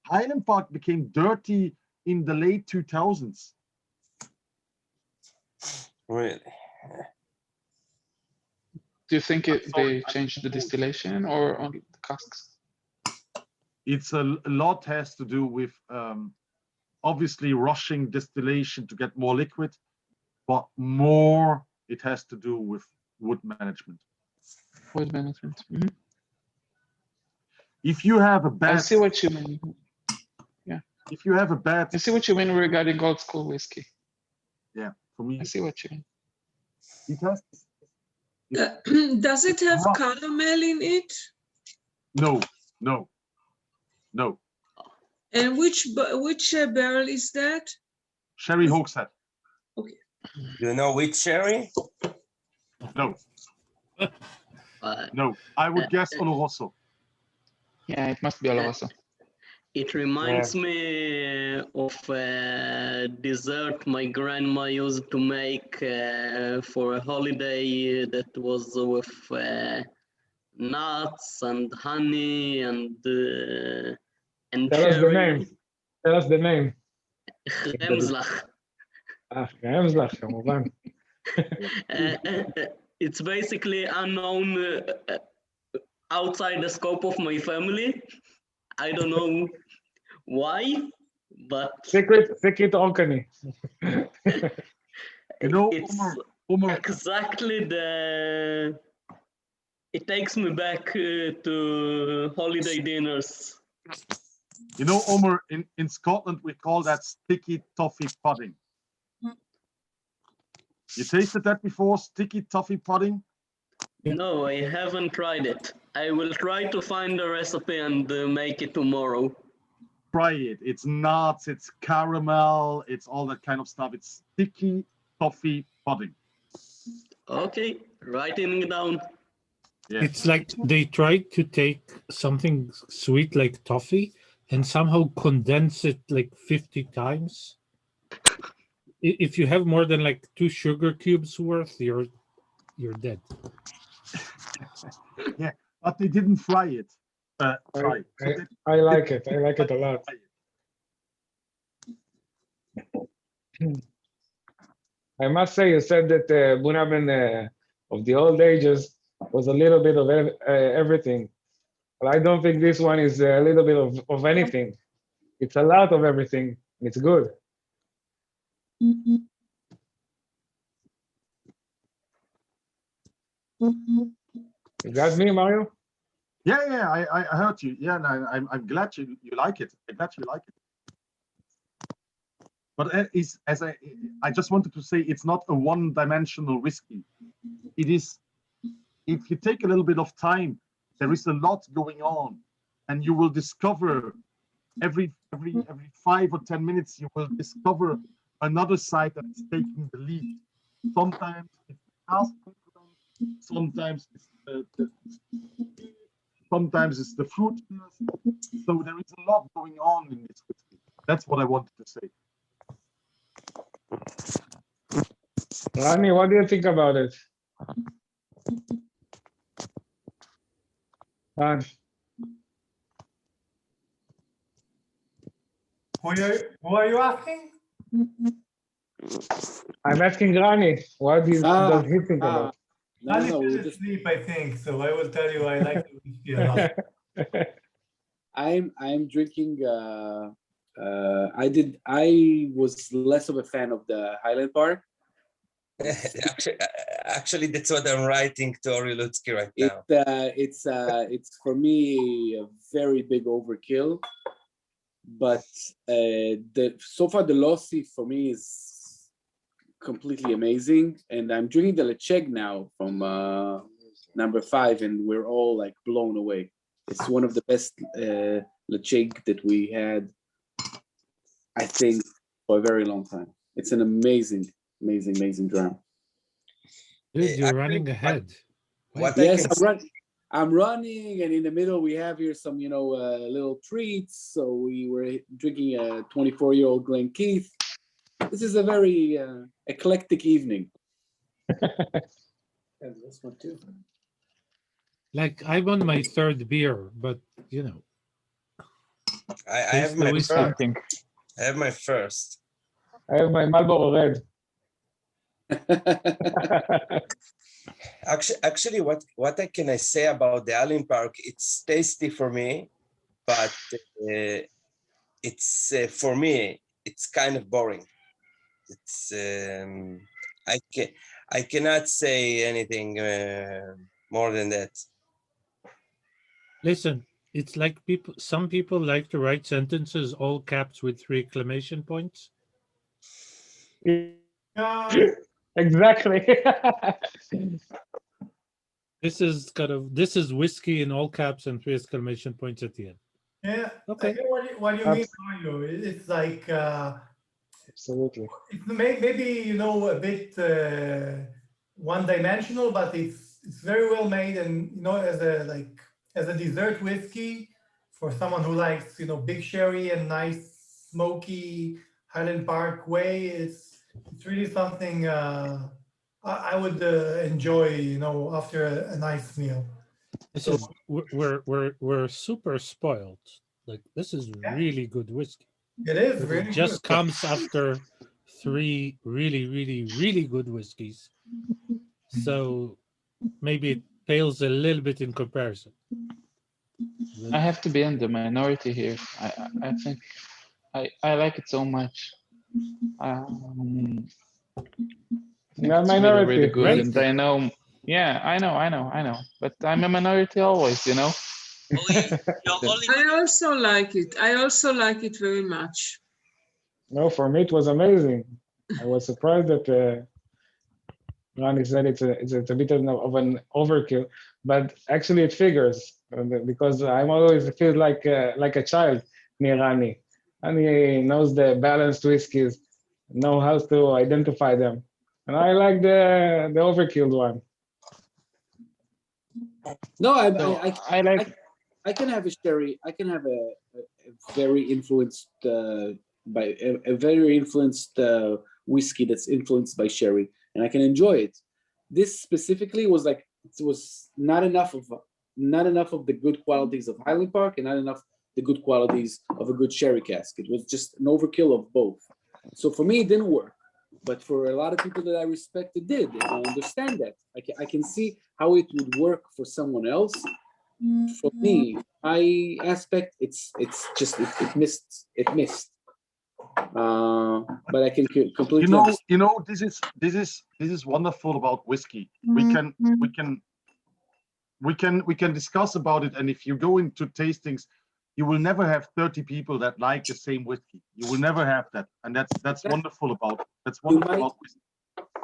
Highland Park became dirty in the late 2000s. Really? Do you think they changed the distillation or only the casks? It's a lot has to do with obviously rushing distillation to get more liquid, but more it has to do with wood management. Wood management. Mm-hmm. If you have a bad, I see what you mean. Yeah. If you have a bad, I see what you mean regarding old school whiskey. Yeah, for me, I see what you mean. It has. Does it have caramel in it? No. And which barrel is that? Sherry Hogshead. Okay. Do you know which sherry? No. No, I would guess Oloroso. Yeah, it must be Oloroso. It reminds me of a dessert my grandma used to make for a holiday that was with nuts and honey and Tell us the cherry. name. Tell us the name. Remslach. רמזלח, כמובן. It's basically unknown outside the scope of my family. I don't know why, but Secret Orkney. You know, it's Omar, exactly it takes me back to holiday dinners. You know, Omar, in Scotland we call that sticky toffee pudding. You tasted that before, sticky toffee pudding? No, I haven't tried it. I will try to find a recipe and make it tomorrow. Try it. It's nuts, it's caramel, it's all that kind of stuff. It's sticky toffee pudding. Okay, writing it down. Yeah. It's like they tried to take something sweet like toffee and somehow condense it like 50 times. If you have more than like 2 sugar cubes worth, you're dead. Yeah, but they didn't fry it. I like it. I like it a lot. I must say, you said that Bunabin of the old ages was a little bit of everything. But I don't think this one is a little bit of anything. It's a lot of everything. It's good. You got me, Mario? Yeah, I heard you. Yeah, no, I'm glad you like it. I'm glad you like it. But I just wanted to say, it's not a one-dimensional whiskey. It is, if you take a little bit of time, there is a lot going on, and you will discover every 5 or 10 minutes, you will discover another side that is taking the lead. Sometimes it's the cask, sometimes it's sometimes it's the fruit. So there is a lot going on in this whiskey. That's what I wanted to say. Rani, what do you think about it? Done. Who are you asking? I'm asking Rani, what does he think about? No, Rani no, we fell were just. asleep, I think. So I will tell you, I like the whiskey a lot. I'm drinking. I was less of a fan of the Highland Park. Actually, that's what I'm writing to Ori Lutsky right now. It's for me a very big overkill. But so far the Lossi for me is completely amazing, and I'm drinking the Lecheg now from number 5, and we're all like blown away. It's one of the best Lecheg that we had, I think, for a very long time. It's an amazing dram. Dude, you're running ahead. Yes, I'm running, and in the middle we have here some, little treats. So we were drinking a 24-year-old Glen Keith. This is a very eclectic evening. And this one too. Like I'm on my 3rd beer, but I have my first. I have my first. I have my Marlboro Red. Actually, what can I say about the Highland Park? It's tasty for me, but it's for me it's kind of boring. It's I cannot say anything more than that. Listen, it's like some people like to write sentences all caps with 3 exclamation points. Exactly. This is whiskey in all caps and 3 exclamation points at the end. Yeah. Okay. I get what you mean, Mario. It's like Absolutely. it's maybe a bit one-dimensional, but it's very well made, and as a dessert whiskey for someone who likes big sherry and nice smoky Highland Park way. It's really something I would enjoy after a nice meal. We're super spoiled. Like this is really good whiskey. It is But really it just good. comes after 3 really good whiskeys. So maybe it pales a little bit in comparison. I have to be in the minority here. I think I like it so much. I think it's really good, Right. and I know. Yeah, I know. But I'm a minority always, You're I also like it. I also like it very much. No, for me it was amazing. I was surprised that Ronnie said it's a bit of an overkill, but actually it figures because I'm always feel like a child near Rani. And he knows the balanced whiskeys, know how to identify them, and I like the overkilled one. No, I like. I can have a sherry. I can have a very influenced by a very influenced whiskey that's influenced by sherry, and I can enjoy it. This specifically was like it was not enough of the good qualities of Highland Park, and not enough the good qualities of a good sherry cask. It was just an overkill of both. So for me, it didn't work. But for a lot of people that I respect, it did. And I understand that. I can see how it would work for someone else. For me, my aspect, it missed. But I can completely understand. This is wonderful about whiskey. We can discuss about it, and if you go into tastings, you will never have 30 people that like the same whiskey. You will never have that, and that's wonderful about whiskey.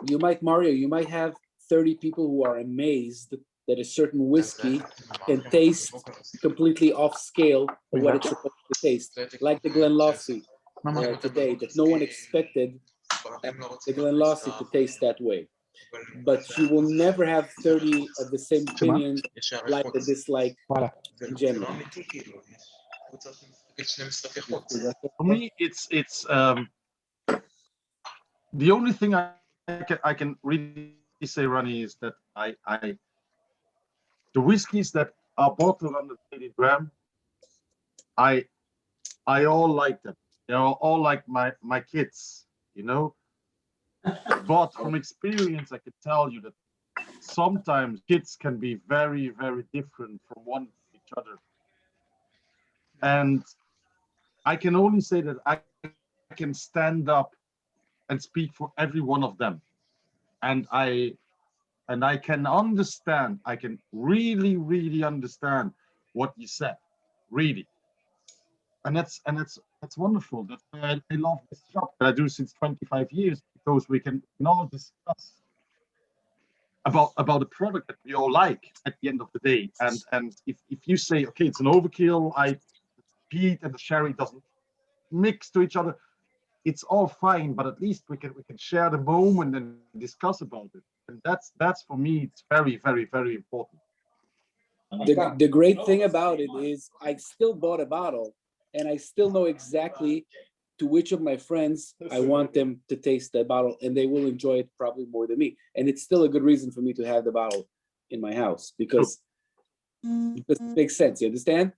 You might, Mario, you might have 30 people who are amazed that a certain whiskey can taste completely off scale of what it's supposed to taste, like the Glenlossie today, that no one expected the Glenlossie to taste that way. But you will never have 30 of the same opinion, like the dislike in general. For me, it's the only thing I can really say, Ronnie, is that the whiskeys that are bottled under Holydram. I all like them. They're all like my kids, you know. But from experience, I can tell you that sometimes kids can be very, very different from one to each other. And I can only say that I can stand up and speak for every one of them. And I can understand, I can really, really understand what you said, really. And that's wonderful. That's why I love this job that I do since 25 years, because we can all discuss about a product that we all like at the end of the day. And if you say, okay, it's an overkill, I peat and the sherry doesn't mix to each other, it's all fine, but at least we can share the moment and discuss about it. And that's for me, it's very, very, very important. The great thing about it is I still bought a bottle and I still know exactly to which of my friends I want them to taste the bottle, and they will enjoy it probably more than me. And it's still a good reason for me to have the bottle in my house because it makes sense. You understand?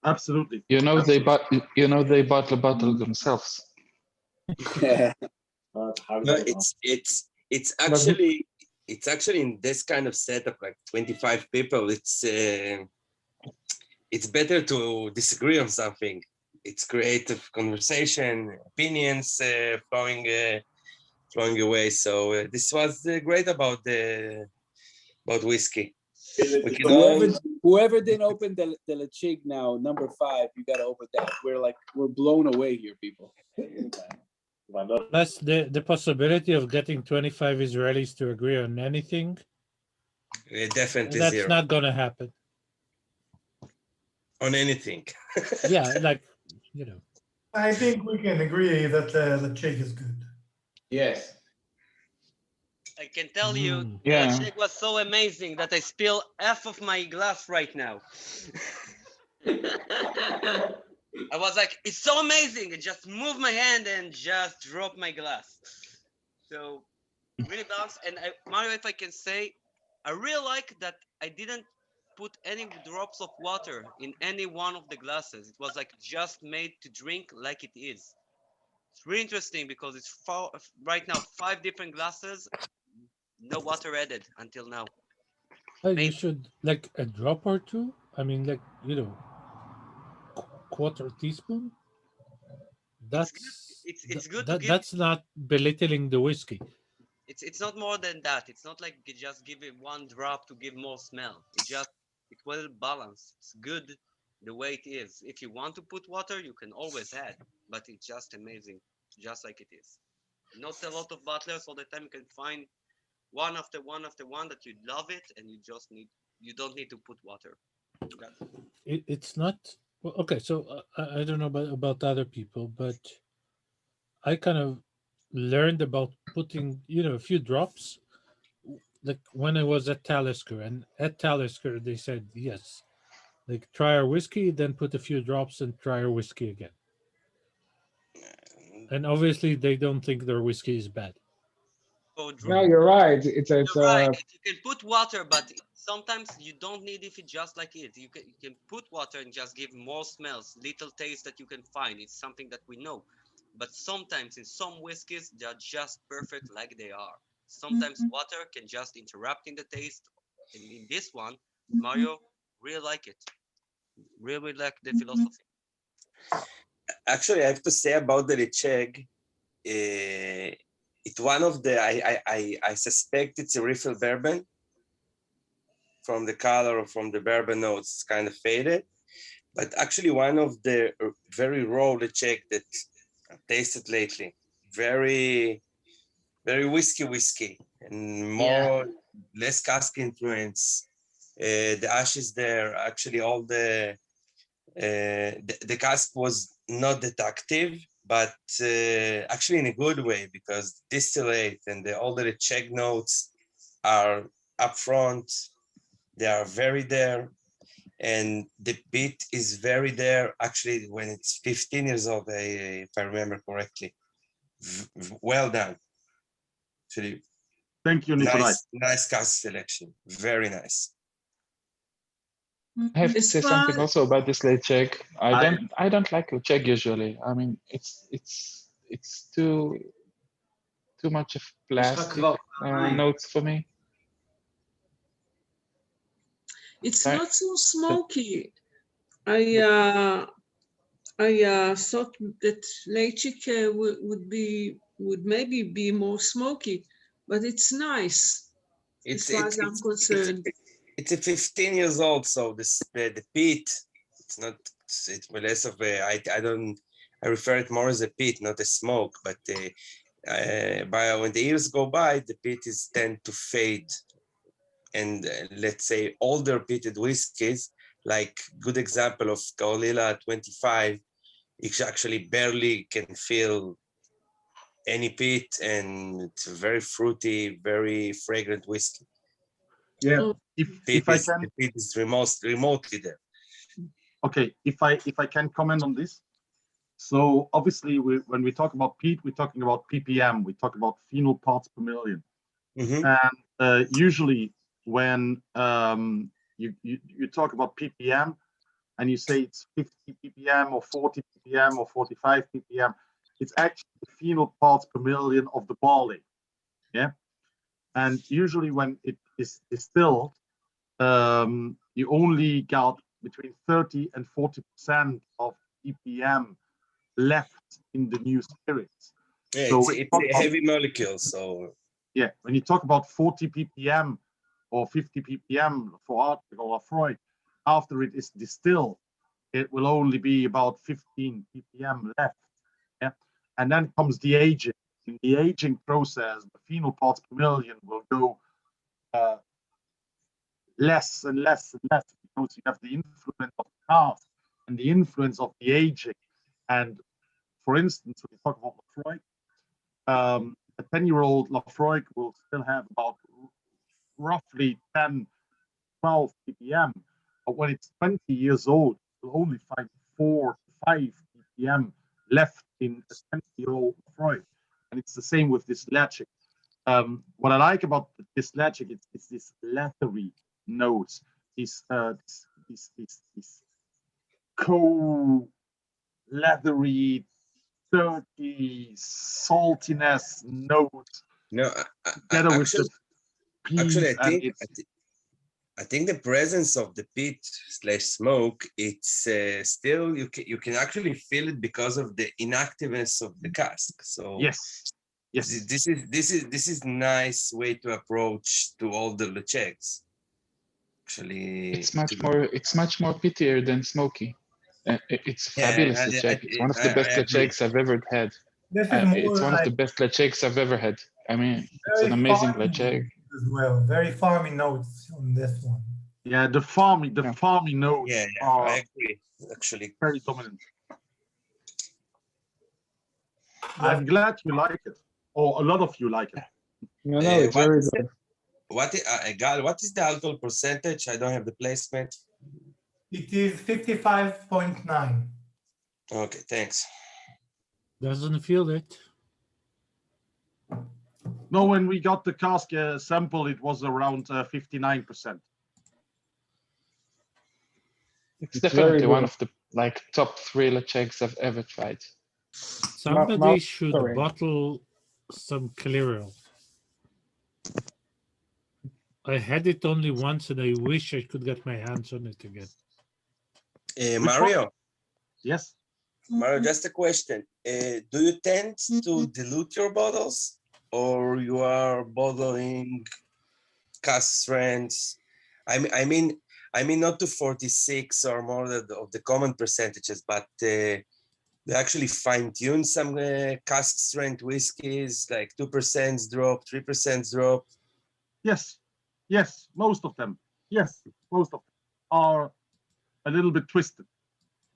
Absolutely. You know they bottle themselves. No, it's actually in this kind of setup, like 25 people, it's better to disagree on something. It's creative conversation, opinions flowing away. So this was great about whiskey. We can Whoever didn't open the Lechig now, number 5, you got to open that. We're blown away here, people. Plus the possibility of getting 25 Israelis to agree on anything. Definitely that's zero. not gonna happen. On anything. Yeah, like, you know. I think we can agree that the Lechig is good. Yes. I can tell you, Yeah. the shake was so amazing that I spill half of my glass right now. I was like, it's so amazing. I just moved my hand and just dropped my glass. So really balanced. And Mario, if I can say, I really like that I didn't put any drops of water in any one of the glasses. It was like just made to drink like it is. It's really interesting because it's right now 5 different glasses, no water added until now. You should, like, a drop or two. I mean, like, you know, quarter teaspoon. It's good. That's not belittling the whiskey. It's not more than that. It's not like you just give it 1 drop to give more smell. It's well balanced. It's good the way it is. If you want to put water, you can always add, but it's just amazing, just like it is. Not a lot of bottlers all the time. You can find one after one after one that you love it, and you don't need to put water. It's not well, okay. So I don't know about other people, but I kind of learned about putting, you know, a few drops. Like when I was at Talisker, and at Talisker they said yes, like try our whiskey, then put a few drops and try our whiskey again. And obviously they don't think their whiskey is bad. No, you're right. It's right. You can put water, but sometimes you don't need if it's just like it. You can put water and just give more smells, little taste that you can find. It's something that we know. But sometimes in some whiskeys, they're just perfect like they are. Sometimes water can just interrupt in the taste. And in this one, Mario really like it. Really like the philosophy. Actually, I have to say about the Lecheg, it's one of the, I suspect it's a refill bourbon. From the color or from the bourbon notes, it's kind of faded. But actually one of the very raw Lecheg that I've tasted lately. Very, very whiskey, and more, less cask influence. The ash is there. Actually, all the cask was not that active, but actually in a good way, because distillate and all the Lecheg notes are up front. They are very there, and the beat is very there. Actually, when it's 15 years old, if I remember correctly. Well done. Actually, thank you, Nikolai. Nice cask selection. Very nice. I have to As say far something also about this lechek. I don't like lechek usually. I mean, it's too much of plastic notes for me. it's Sorry? not so smoky. I thought that lechik would maybe be more smoky, but it's nice as far as I'm concerned. It's a 15 years old, so the peat, it's not, it's less of a, I refer it more as a peat, not a smoke, but when the years go by, the peat tend to fade. And let's say older peated whiskeys, like good example of Kaolila 25, it actually barely can feel any peat, and it's a very fruity, very fragrant whiskey. Yeah, if I can, the peat is remotely there. okay, if I can comment on this. So obviously, when we talk about peat, we're talking about ppm. We talk about phenol parts per million. And usually, when you talk about ppm, and you say it's 50 ppm or 40 ppm or 45 ppm, it's actually the phenol parts per million of the barley. Yeah, and usually when it is distilled, you only got between 30 and 40% of ppm left in the new spirits. Yeah, so it's a heavy molecule. So yeah, when you talk about 40 ppm or 50 ppm for Arctic or Lafroy, after it is distilled, it will only be about 15 ppm left. Yeah, and then comes the aging. In the aging process, the phenol parts per million will go less and less and less, because you have the influence of the cask and the influence of the aging. And for instance, when you talk about Lafroy, a 10-year-old Lafroy will still have about roughly 10, 12 ppm. But when it's 20 years old, you'll only find 4 to 5 ppm left in a 20-year-old Lafroy. And it's the same with this lechek. What I like about this lechek, it's this leathery notes, this co-leathery, dirty saltiness note. No, together with the peat, I think the presence of the peat / smoke, it's still you can actually feel it because of the inactiveness of the cask. So yes, this is nice way to approach to all the lecheks. Actually, it's much more peatier than smoky. It's fabulous lechek. It's one of the best lecheks I've ever had. It's one of the best lecheks I've ever had. I mean, it's an amazing lechek as well. Very farmy notes on this one. Yeah, the farmy notes are I agree. Actually, very dominant. I'm glad you like it, or a lot of you like it. No, it's very good. Gal, what is the alcohol percentage? I don't have the placement. It is 55.9. Okay, thanks. Doesn't feel it. No, when we got the cask sample, it was around 59%. It's definitely one of the top 3 lecheks I've ever tried. Somebody should bottle some Clearel. I had it only once, and I wish I could get my hands on it again. Mario. Yes. Mario, just a question. Do you tend to dilute your bottles, or you are bottling cask strengths? I mean not to 46 or more of the common percentages, but they actually fine-tune some cask strength whiskeys, like 2% drop, 3% drop. Yes, most of them. Yes, most of them are a little bit twisted.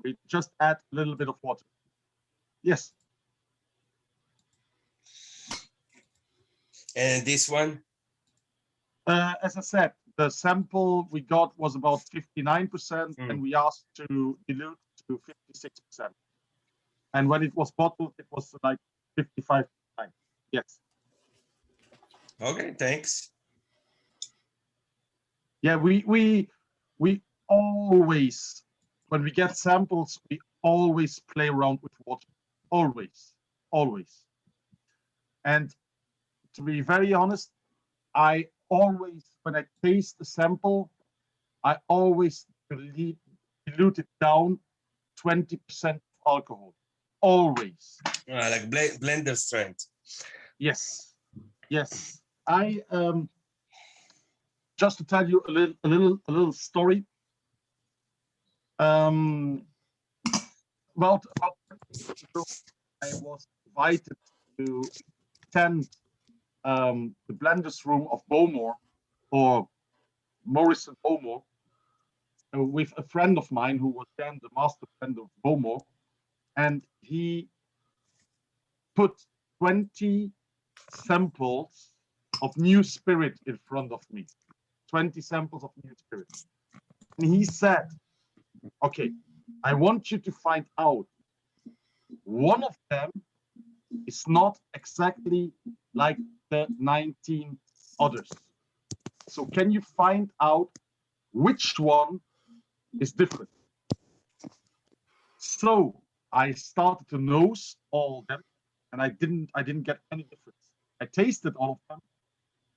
We just add a little bit of water. Yes. And this one? As I said, the sample we got was about 59%, and we asked to dilute to 56%. And when it was bottled, it was like 55%. Yes. Okay, thanks. Yeah, we always, when we get samples, we always play around with water. Always, always. And to be very honest, I always, when I taste the sample, I always dilute it down 20% alcohol. Always. Like blender strength. Yes. Yes. I just to tell you a little story. About I was invited to attend the blenders room of Bowmore, or Morrison Bowmore, with a friend of mine who was then the master blender of Bowmore, and he put 20 samples of new spirit in front of me. 20 samples of new spirit. And he said, okay, I want you to find out one of them is not exactly like the 19 others. So can you find out which one is different? So I started to nose all of them, and I didn't get any difference. I tasted all of them.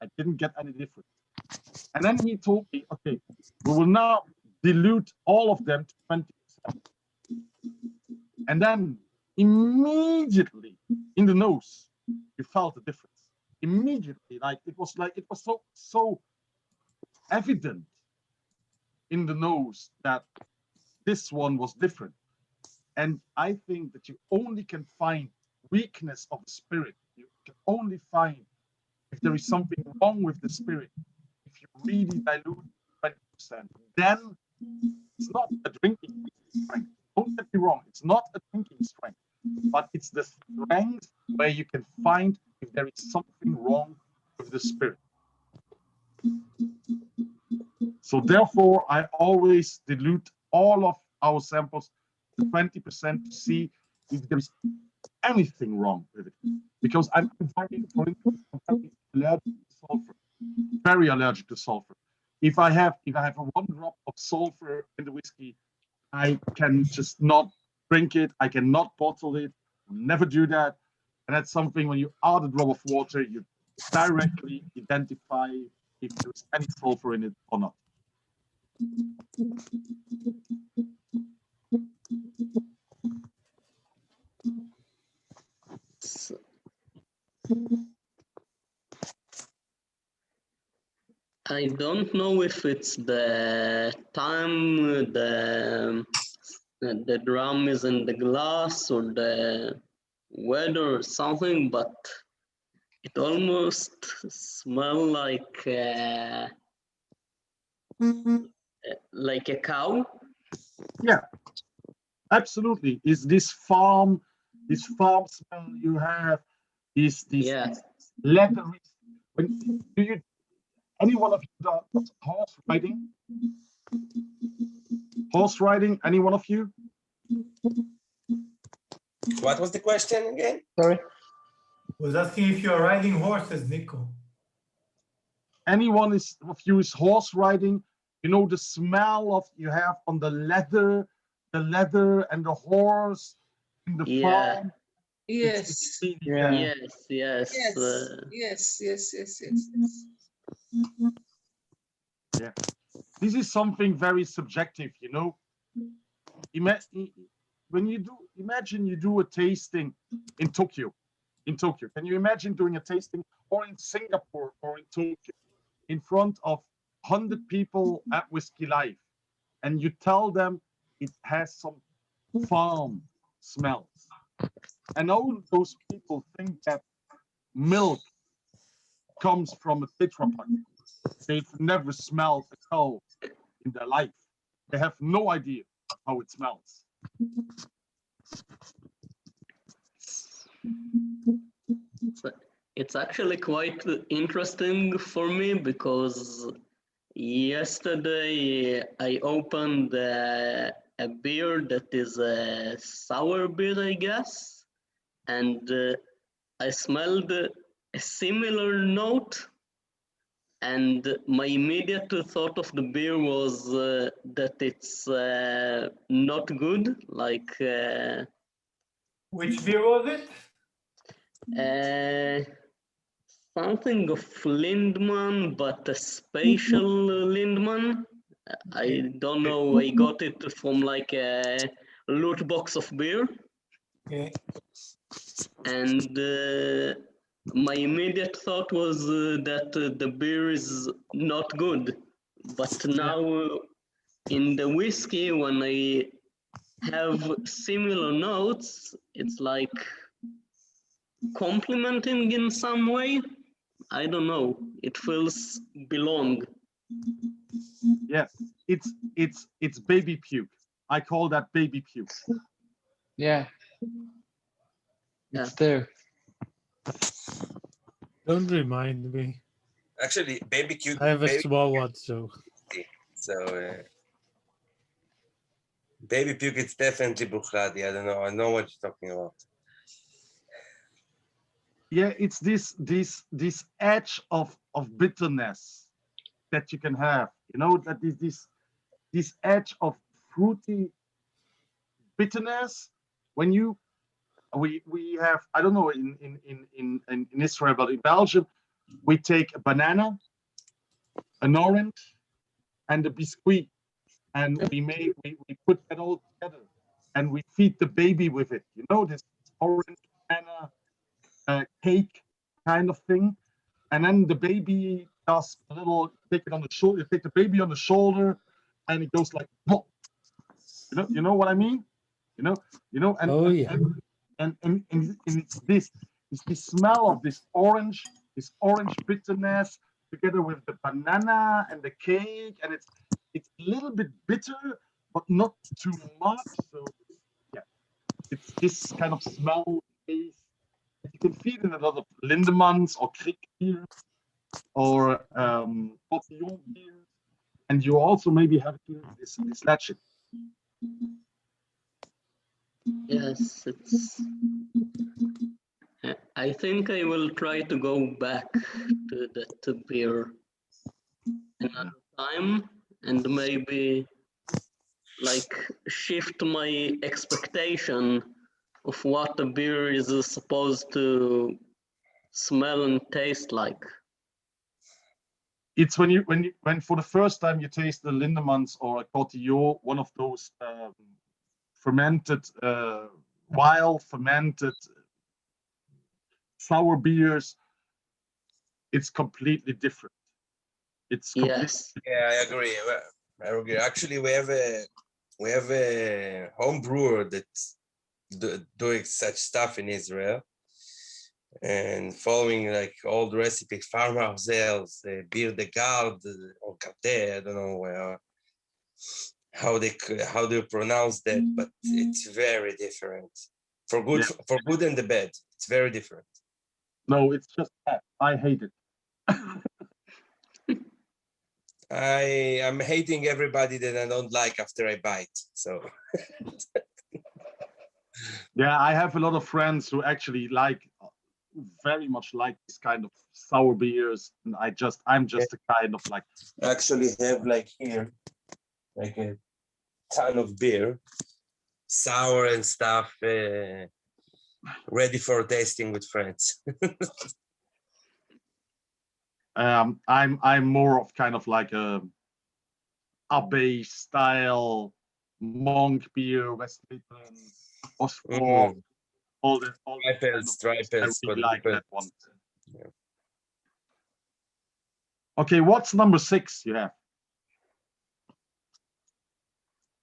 I didn't get any difference. And then he told me, okay, we will now dilute all of them to 20%. And then immediately in the nose, you felt the difference. Immediately, like it was so evident in the nose that this one was different. And I think that you only can find weakness of the spirit. You can only find if there is something wrong with the spirit. If you really dilute 20%, then it's not a drinking strength. Don't get me wrong, it's not a drinking strength, but it's the strength where you can find if there is something wrong with the spirit. So therefore, I always dilute all of our samples to 20% to see if there is anything wrong with it. Because I'm very, for instance, allergic to sulfur, very allergic to sulfur. If I have a 1 drop of sulfur in the whiskey, I can just not drink it. I cannot bottle it. Never do that. And that's something when you add a drop of water, you directly identify if there's any sulfur in it or not. I don't know if it's the time the drum is in the glass or the weather or something, but it almost smells like a cow. Yeah, absolutely. Is this farm smell you have? Is this Yeah. leathery? Do you? Any one of you does horse riding? Horse riding? Any one of you? What was the question again? Sorry. Was asking if you are riding horses, Nico. Anyone of you is horse riding? You know the smell of you have on the leather and the horse in the farm. Yes. Yeah. Yes. Yes. Yes. Yeah, this is something very subjective, you know. Imagine you do a tasting in Tokyo. Can you imagine doing a tasting, or in Singapore or in Tokyo, in front of 100 people at Whiskey Live, and you tell them it has some farm smells, and all those people think that milk comes from a Tetra Pak. They've never smelled a cow in their life. They have no idea how it smells. It's actually quite interesting for me because yesterday I opened a beer that is a sour beer, I guess, and I smelled a similar note, and my immediate thought of the beer was that it's not good. Like Which beer was it? something of Lindman, but a special Lindman. I don't know. I got it from like a loot box of beer, Okay. and my immediate thought was that the beer is not good. But now in the whiskey, when I have similar notes, it's like complimenting in some way. I don't know. It feels belong. Yeah, it's baby puke. I call that baby puke. Yeah. Yeah. It's there. Don't remind me. Actually, baby cute. I have a baby, small one, so so baby puke, it's definitely Buchladi. I don't know. I know what you're talking about. Yeah, it's this edge of bitterness that you can have. You know, that is this edge of fruity bitterness. When we have, I don't know in Israel, but in Belgium, we take a banana, an orange, and a biscuit, and we put that all together, and we feed the baby with it. You know, this orange banana cake kind of thing, and then the baby does a little, take it on the shoulder, you take the baby on the shoulder, and it goes like, "Whoa." You know what I mean? And oh yeah. and it's this smell of this orange bitterness together with the banana and the cake, and it's a little bit bitter, but not too much. So yeah, it's this kind of smell taste. You can feel in a lot of Lindemans or Krieg beers or Cotillon beers, and you also maybe have this Latchet. Yes, it's. I think I will try to go back to that beer another time and maybe like shift my expectation of what the beer is supposed to smell and taste like. It's when for the first time you taste the Lindemans or a Cotillon, one of those fermented, wild fermented sour beers, it's completely different. It's Yes. Yeah, I agree. I agree. Actually, we have a home brewer that's doing such stuff in Israel and following like old recipes, farmhouse ales, beer de garde or carte. I don't know how do you pronounce that, but it's very different. For good and the bad, it's very different. No, it's just bad. I hate it. I'm hating everybody that I don't like after I bite. So yeah, I have a lot of friends who actually very much like this kind of sour beers, and I'm just a kind of like actually have like here like a ton of beer, sour and stuff, ready for tasting with friends. I'm more of kind of like a Abbey style monk beer, West Midland, Oscar, all the Stripels, I really like that one. Yeah. Okay, what's number 6 you have?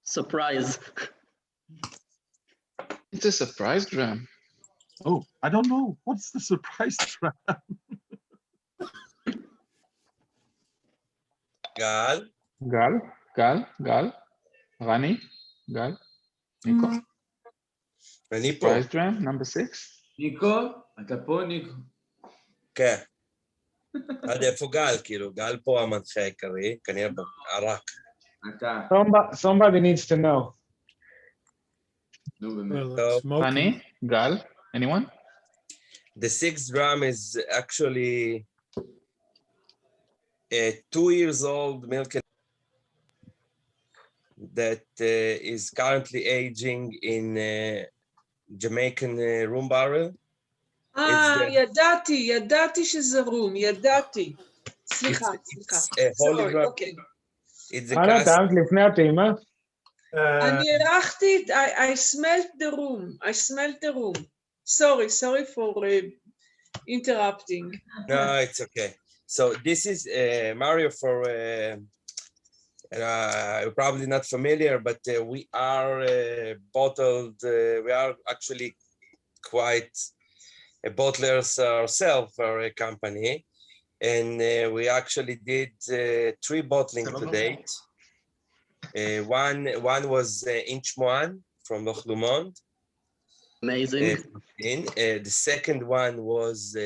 Surprise. It's a surprise dram. Oh, I don't know. What's the surprise dram? Gal. Rani, Gal, Nico. Surprise dram, number 6. ניקו, אתה פה ניקו? כן. עד איפה גל? כאילו, גל פה המנחה העיקרי, כנראה בערק. Somebody needs to know. Rani, Gal, anyone? The 6th dram is actually a 2-year-old milk that is currently aging in Jamaican room barrel. ידעתי שזה רום, ידעתי. סליחה, סליחה. Holydram. אוקיי. It's a חנה, cask. טעמת לפני הטעימה? Uh, אני הרחתי, I smelled the room, I smelled the room. Sorry for interrupting. No, it's okay. So this is Mario for, you're probably not familiar, but we are bottled, we are actually quite bottlers ourselves, our company. And we actually did 3 bottling to date. One was Inch Moan from Loch Lomond. Amazing. The second one was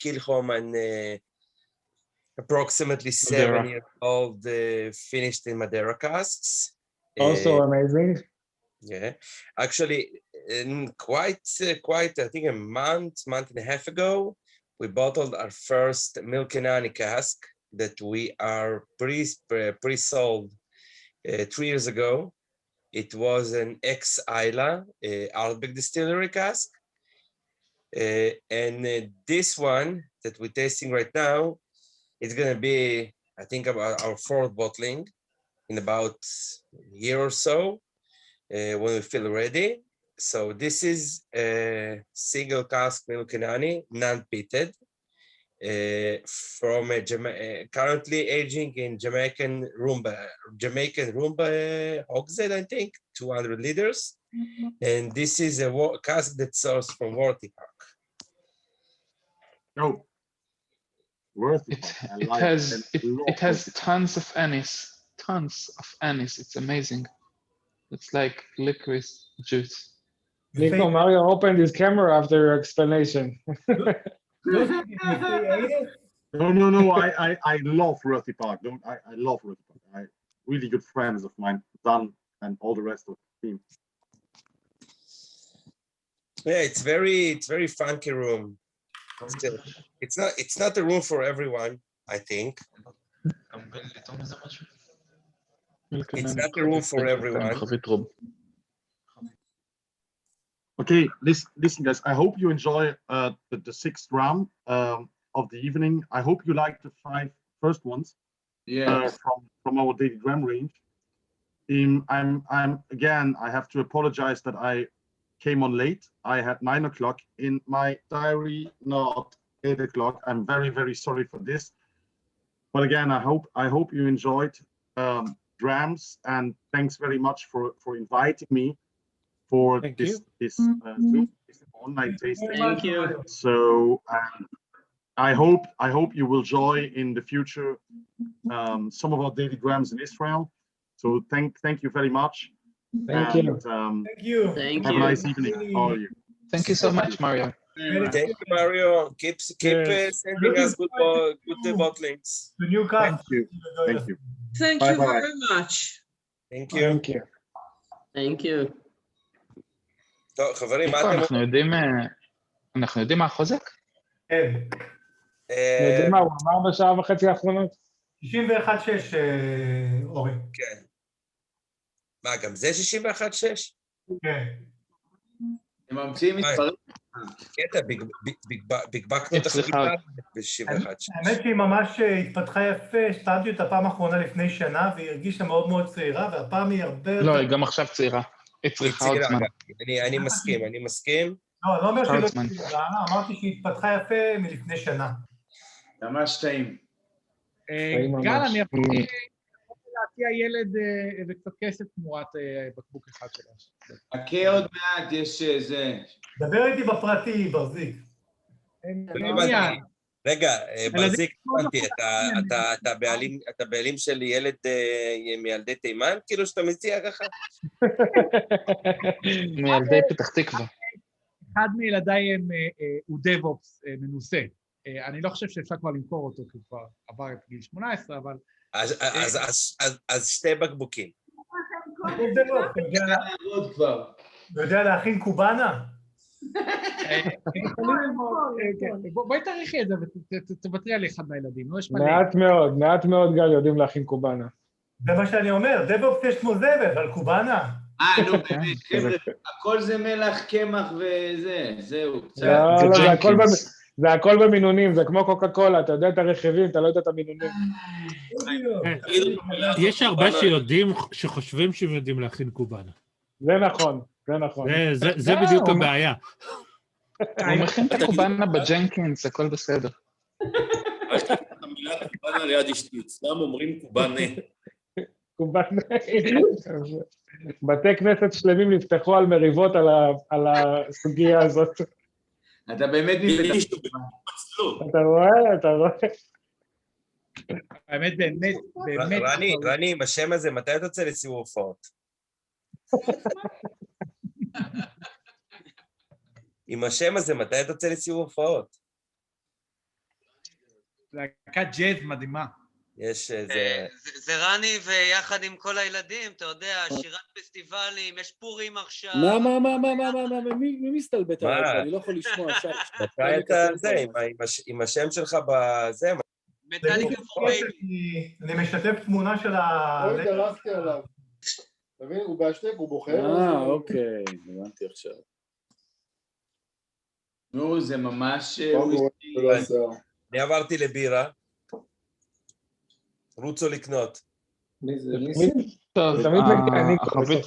Kilchoman, approximately 7 years old, finished in Madeira casks. Also amazing. Yeah, actually, quite, I think a month and a half ago, we bottled our first Milk and Honey cask that we are pre-sold 3 years ago. It was an ex-Isla Ardbeg distillery cask. And this one that we're tasting right now, it's gonna be, I think, about our 4th bottling in about a year or so, when we feel ready. So this is a single cask Milk and Honey, non-peated, from currently aging in Jamaican Roomba hogshead, I think, 200 liters. And this is a cask that sourced from Worthy Park. No. Worthy Park. It has tons of anise. It's amazing. It's like licorice juice. Nico, Mario opened his camera after your explanation. No. I love Worthy Park. I love Worthy Park. Really good friends of mine, Dan and all the rest of the team. Yeah, it's very funky room. Still, it's not a room for everyone, I think. It's not a room for everyone. Okay, listen, guys. I hope you enjoy the 6th dram of the evening. I hope you like the 5 first ones. From our daily dram range. I have to apologize that I came on late. I had 9 o'clock in my diary, not 8 o'clock. I'm very sorry for this. But again, I hope you enjoyed drams, and thanks very much for inviting me for this online tasting. Thank you. So I hope you will join in the future some of our daily drams in Israel. So thank you very much. Thank you. Have a nice evening, all of you. Thank you so much, Mario. Thank you, Mario. Keep sending us good bottlings. The new cask. Thank you. Thank you very much. Thank you. Thank you. טוב, חברים, מה ניקו, אתם... אנחנו יודעים מה החוזק? כן. יודעים מה הוא אמר בשעה וחצי האחרונות? 61.6, אורי. כן. מה, גם זה 61.6? כן. הם ממציאים מספרים. קטע, ביגבקנו את החגיגה ב-61.6. האמת שהיא ממש התפתחה יפה, השתלתי אותה פעם האחרונה לפני שנה, והיא הרגישה מאוד צעירה, והפעם היא הרבה... לא, היא גם עכשיו צעירה. היא צריכה עוד זמן. אני מסכים. לא, אני לא אומר שהיא לא צעירה, אמרתי שהיא התפתחה יפה מלפני שנה. ממש טעים. גל, אני יכול להציע ילד וקצת כסף תמורת בקבוק אחד שלה. חכה עוד מעט, יש זה. דבר איתי בפרטי, ברזיק. רגע, ברזיק, אתה בעלים של ילד מילדי תימן? כאילו שאתה מציע ככה? מילדי פתח תקווה. אחד מילדיי הוא דב-אופס מנוסה. אני לא חושב שאפשר כבר למכור אותו, כי הוא כבר עבר את גיל 18, אבל... אז 2 בקבוקים. אתה יודע להכין קובאנה? בואי תעריכי את זה ותוותרי על אחד מהילדים, לא יש מלא. מעט מאוד גל יודעים להכין קובאנה. זה מה שאני אומר, דב-אופס יש כמו זבל, אבל קובאנה. נו באמת, חבר'ה, הכל זה מלח, קמח וזה, זהו. לא, זה הכל במינונים, זה כמו קוקה קולה, אתה יודע את הרכיבים, אתה לא יודע את המינונים. יש הרבה שחושבים שהם יודעים להכין קובאנה. זה נכון, זה נכון. זה בדיוק הבעיה. הוא מכין את הקובאנה בג'נקינס, הכל בסדר. המילה קובאנה ליד אשתי, אצלם אומרים קובאנה. קובאנה. בתי כנסת שלמים נפתחו על מריבות על הסוגיה הזאת. אתה באמת מפתח. אתה רואה. האמת, באמת. רני, עם השם הזה, מתי אתה יוצא לסיור הופעות? עם השם הזה, מתי אתה יוצא לסיור הופעות? להקת ג'אז מדהימה. יש זה רני ויחד עם כל הילדים, אתה יודע, שירת פסטיבלים, יש פורים עכשיו. מי מסתלבט עליך? אני לא יכול לשמוע. מתי אתה זה, עם השם שלך בזה? אני משתף תמונה של ה... לא התארחתי עליו. תבין, הוא בהשתק, הוא בוחר. אוקיי, הבנתי עכשיו. נו, זה ממש... אני עברתי לבירה. רוצו לקנות. טוב, החבית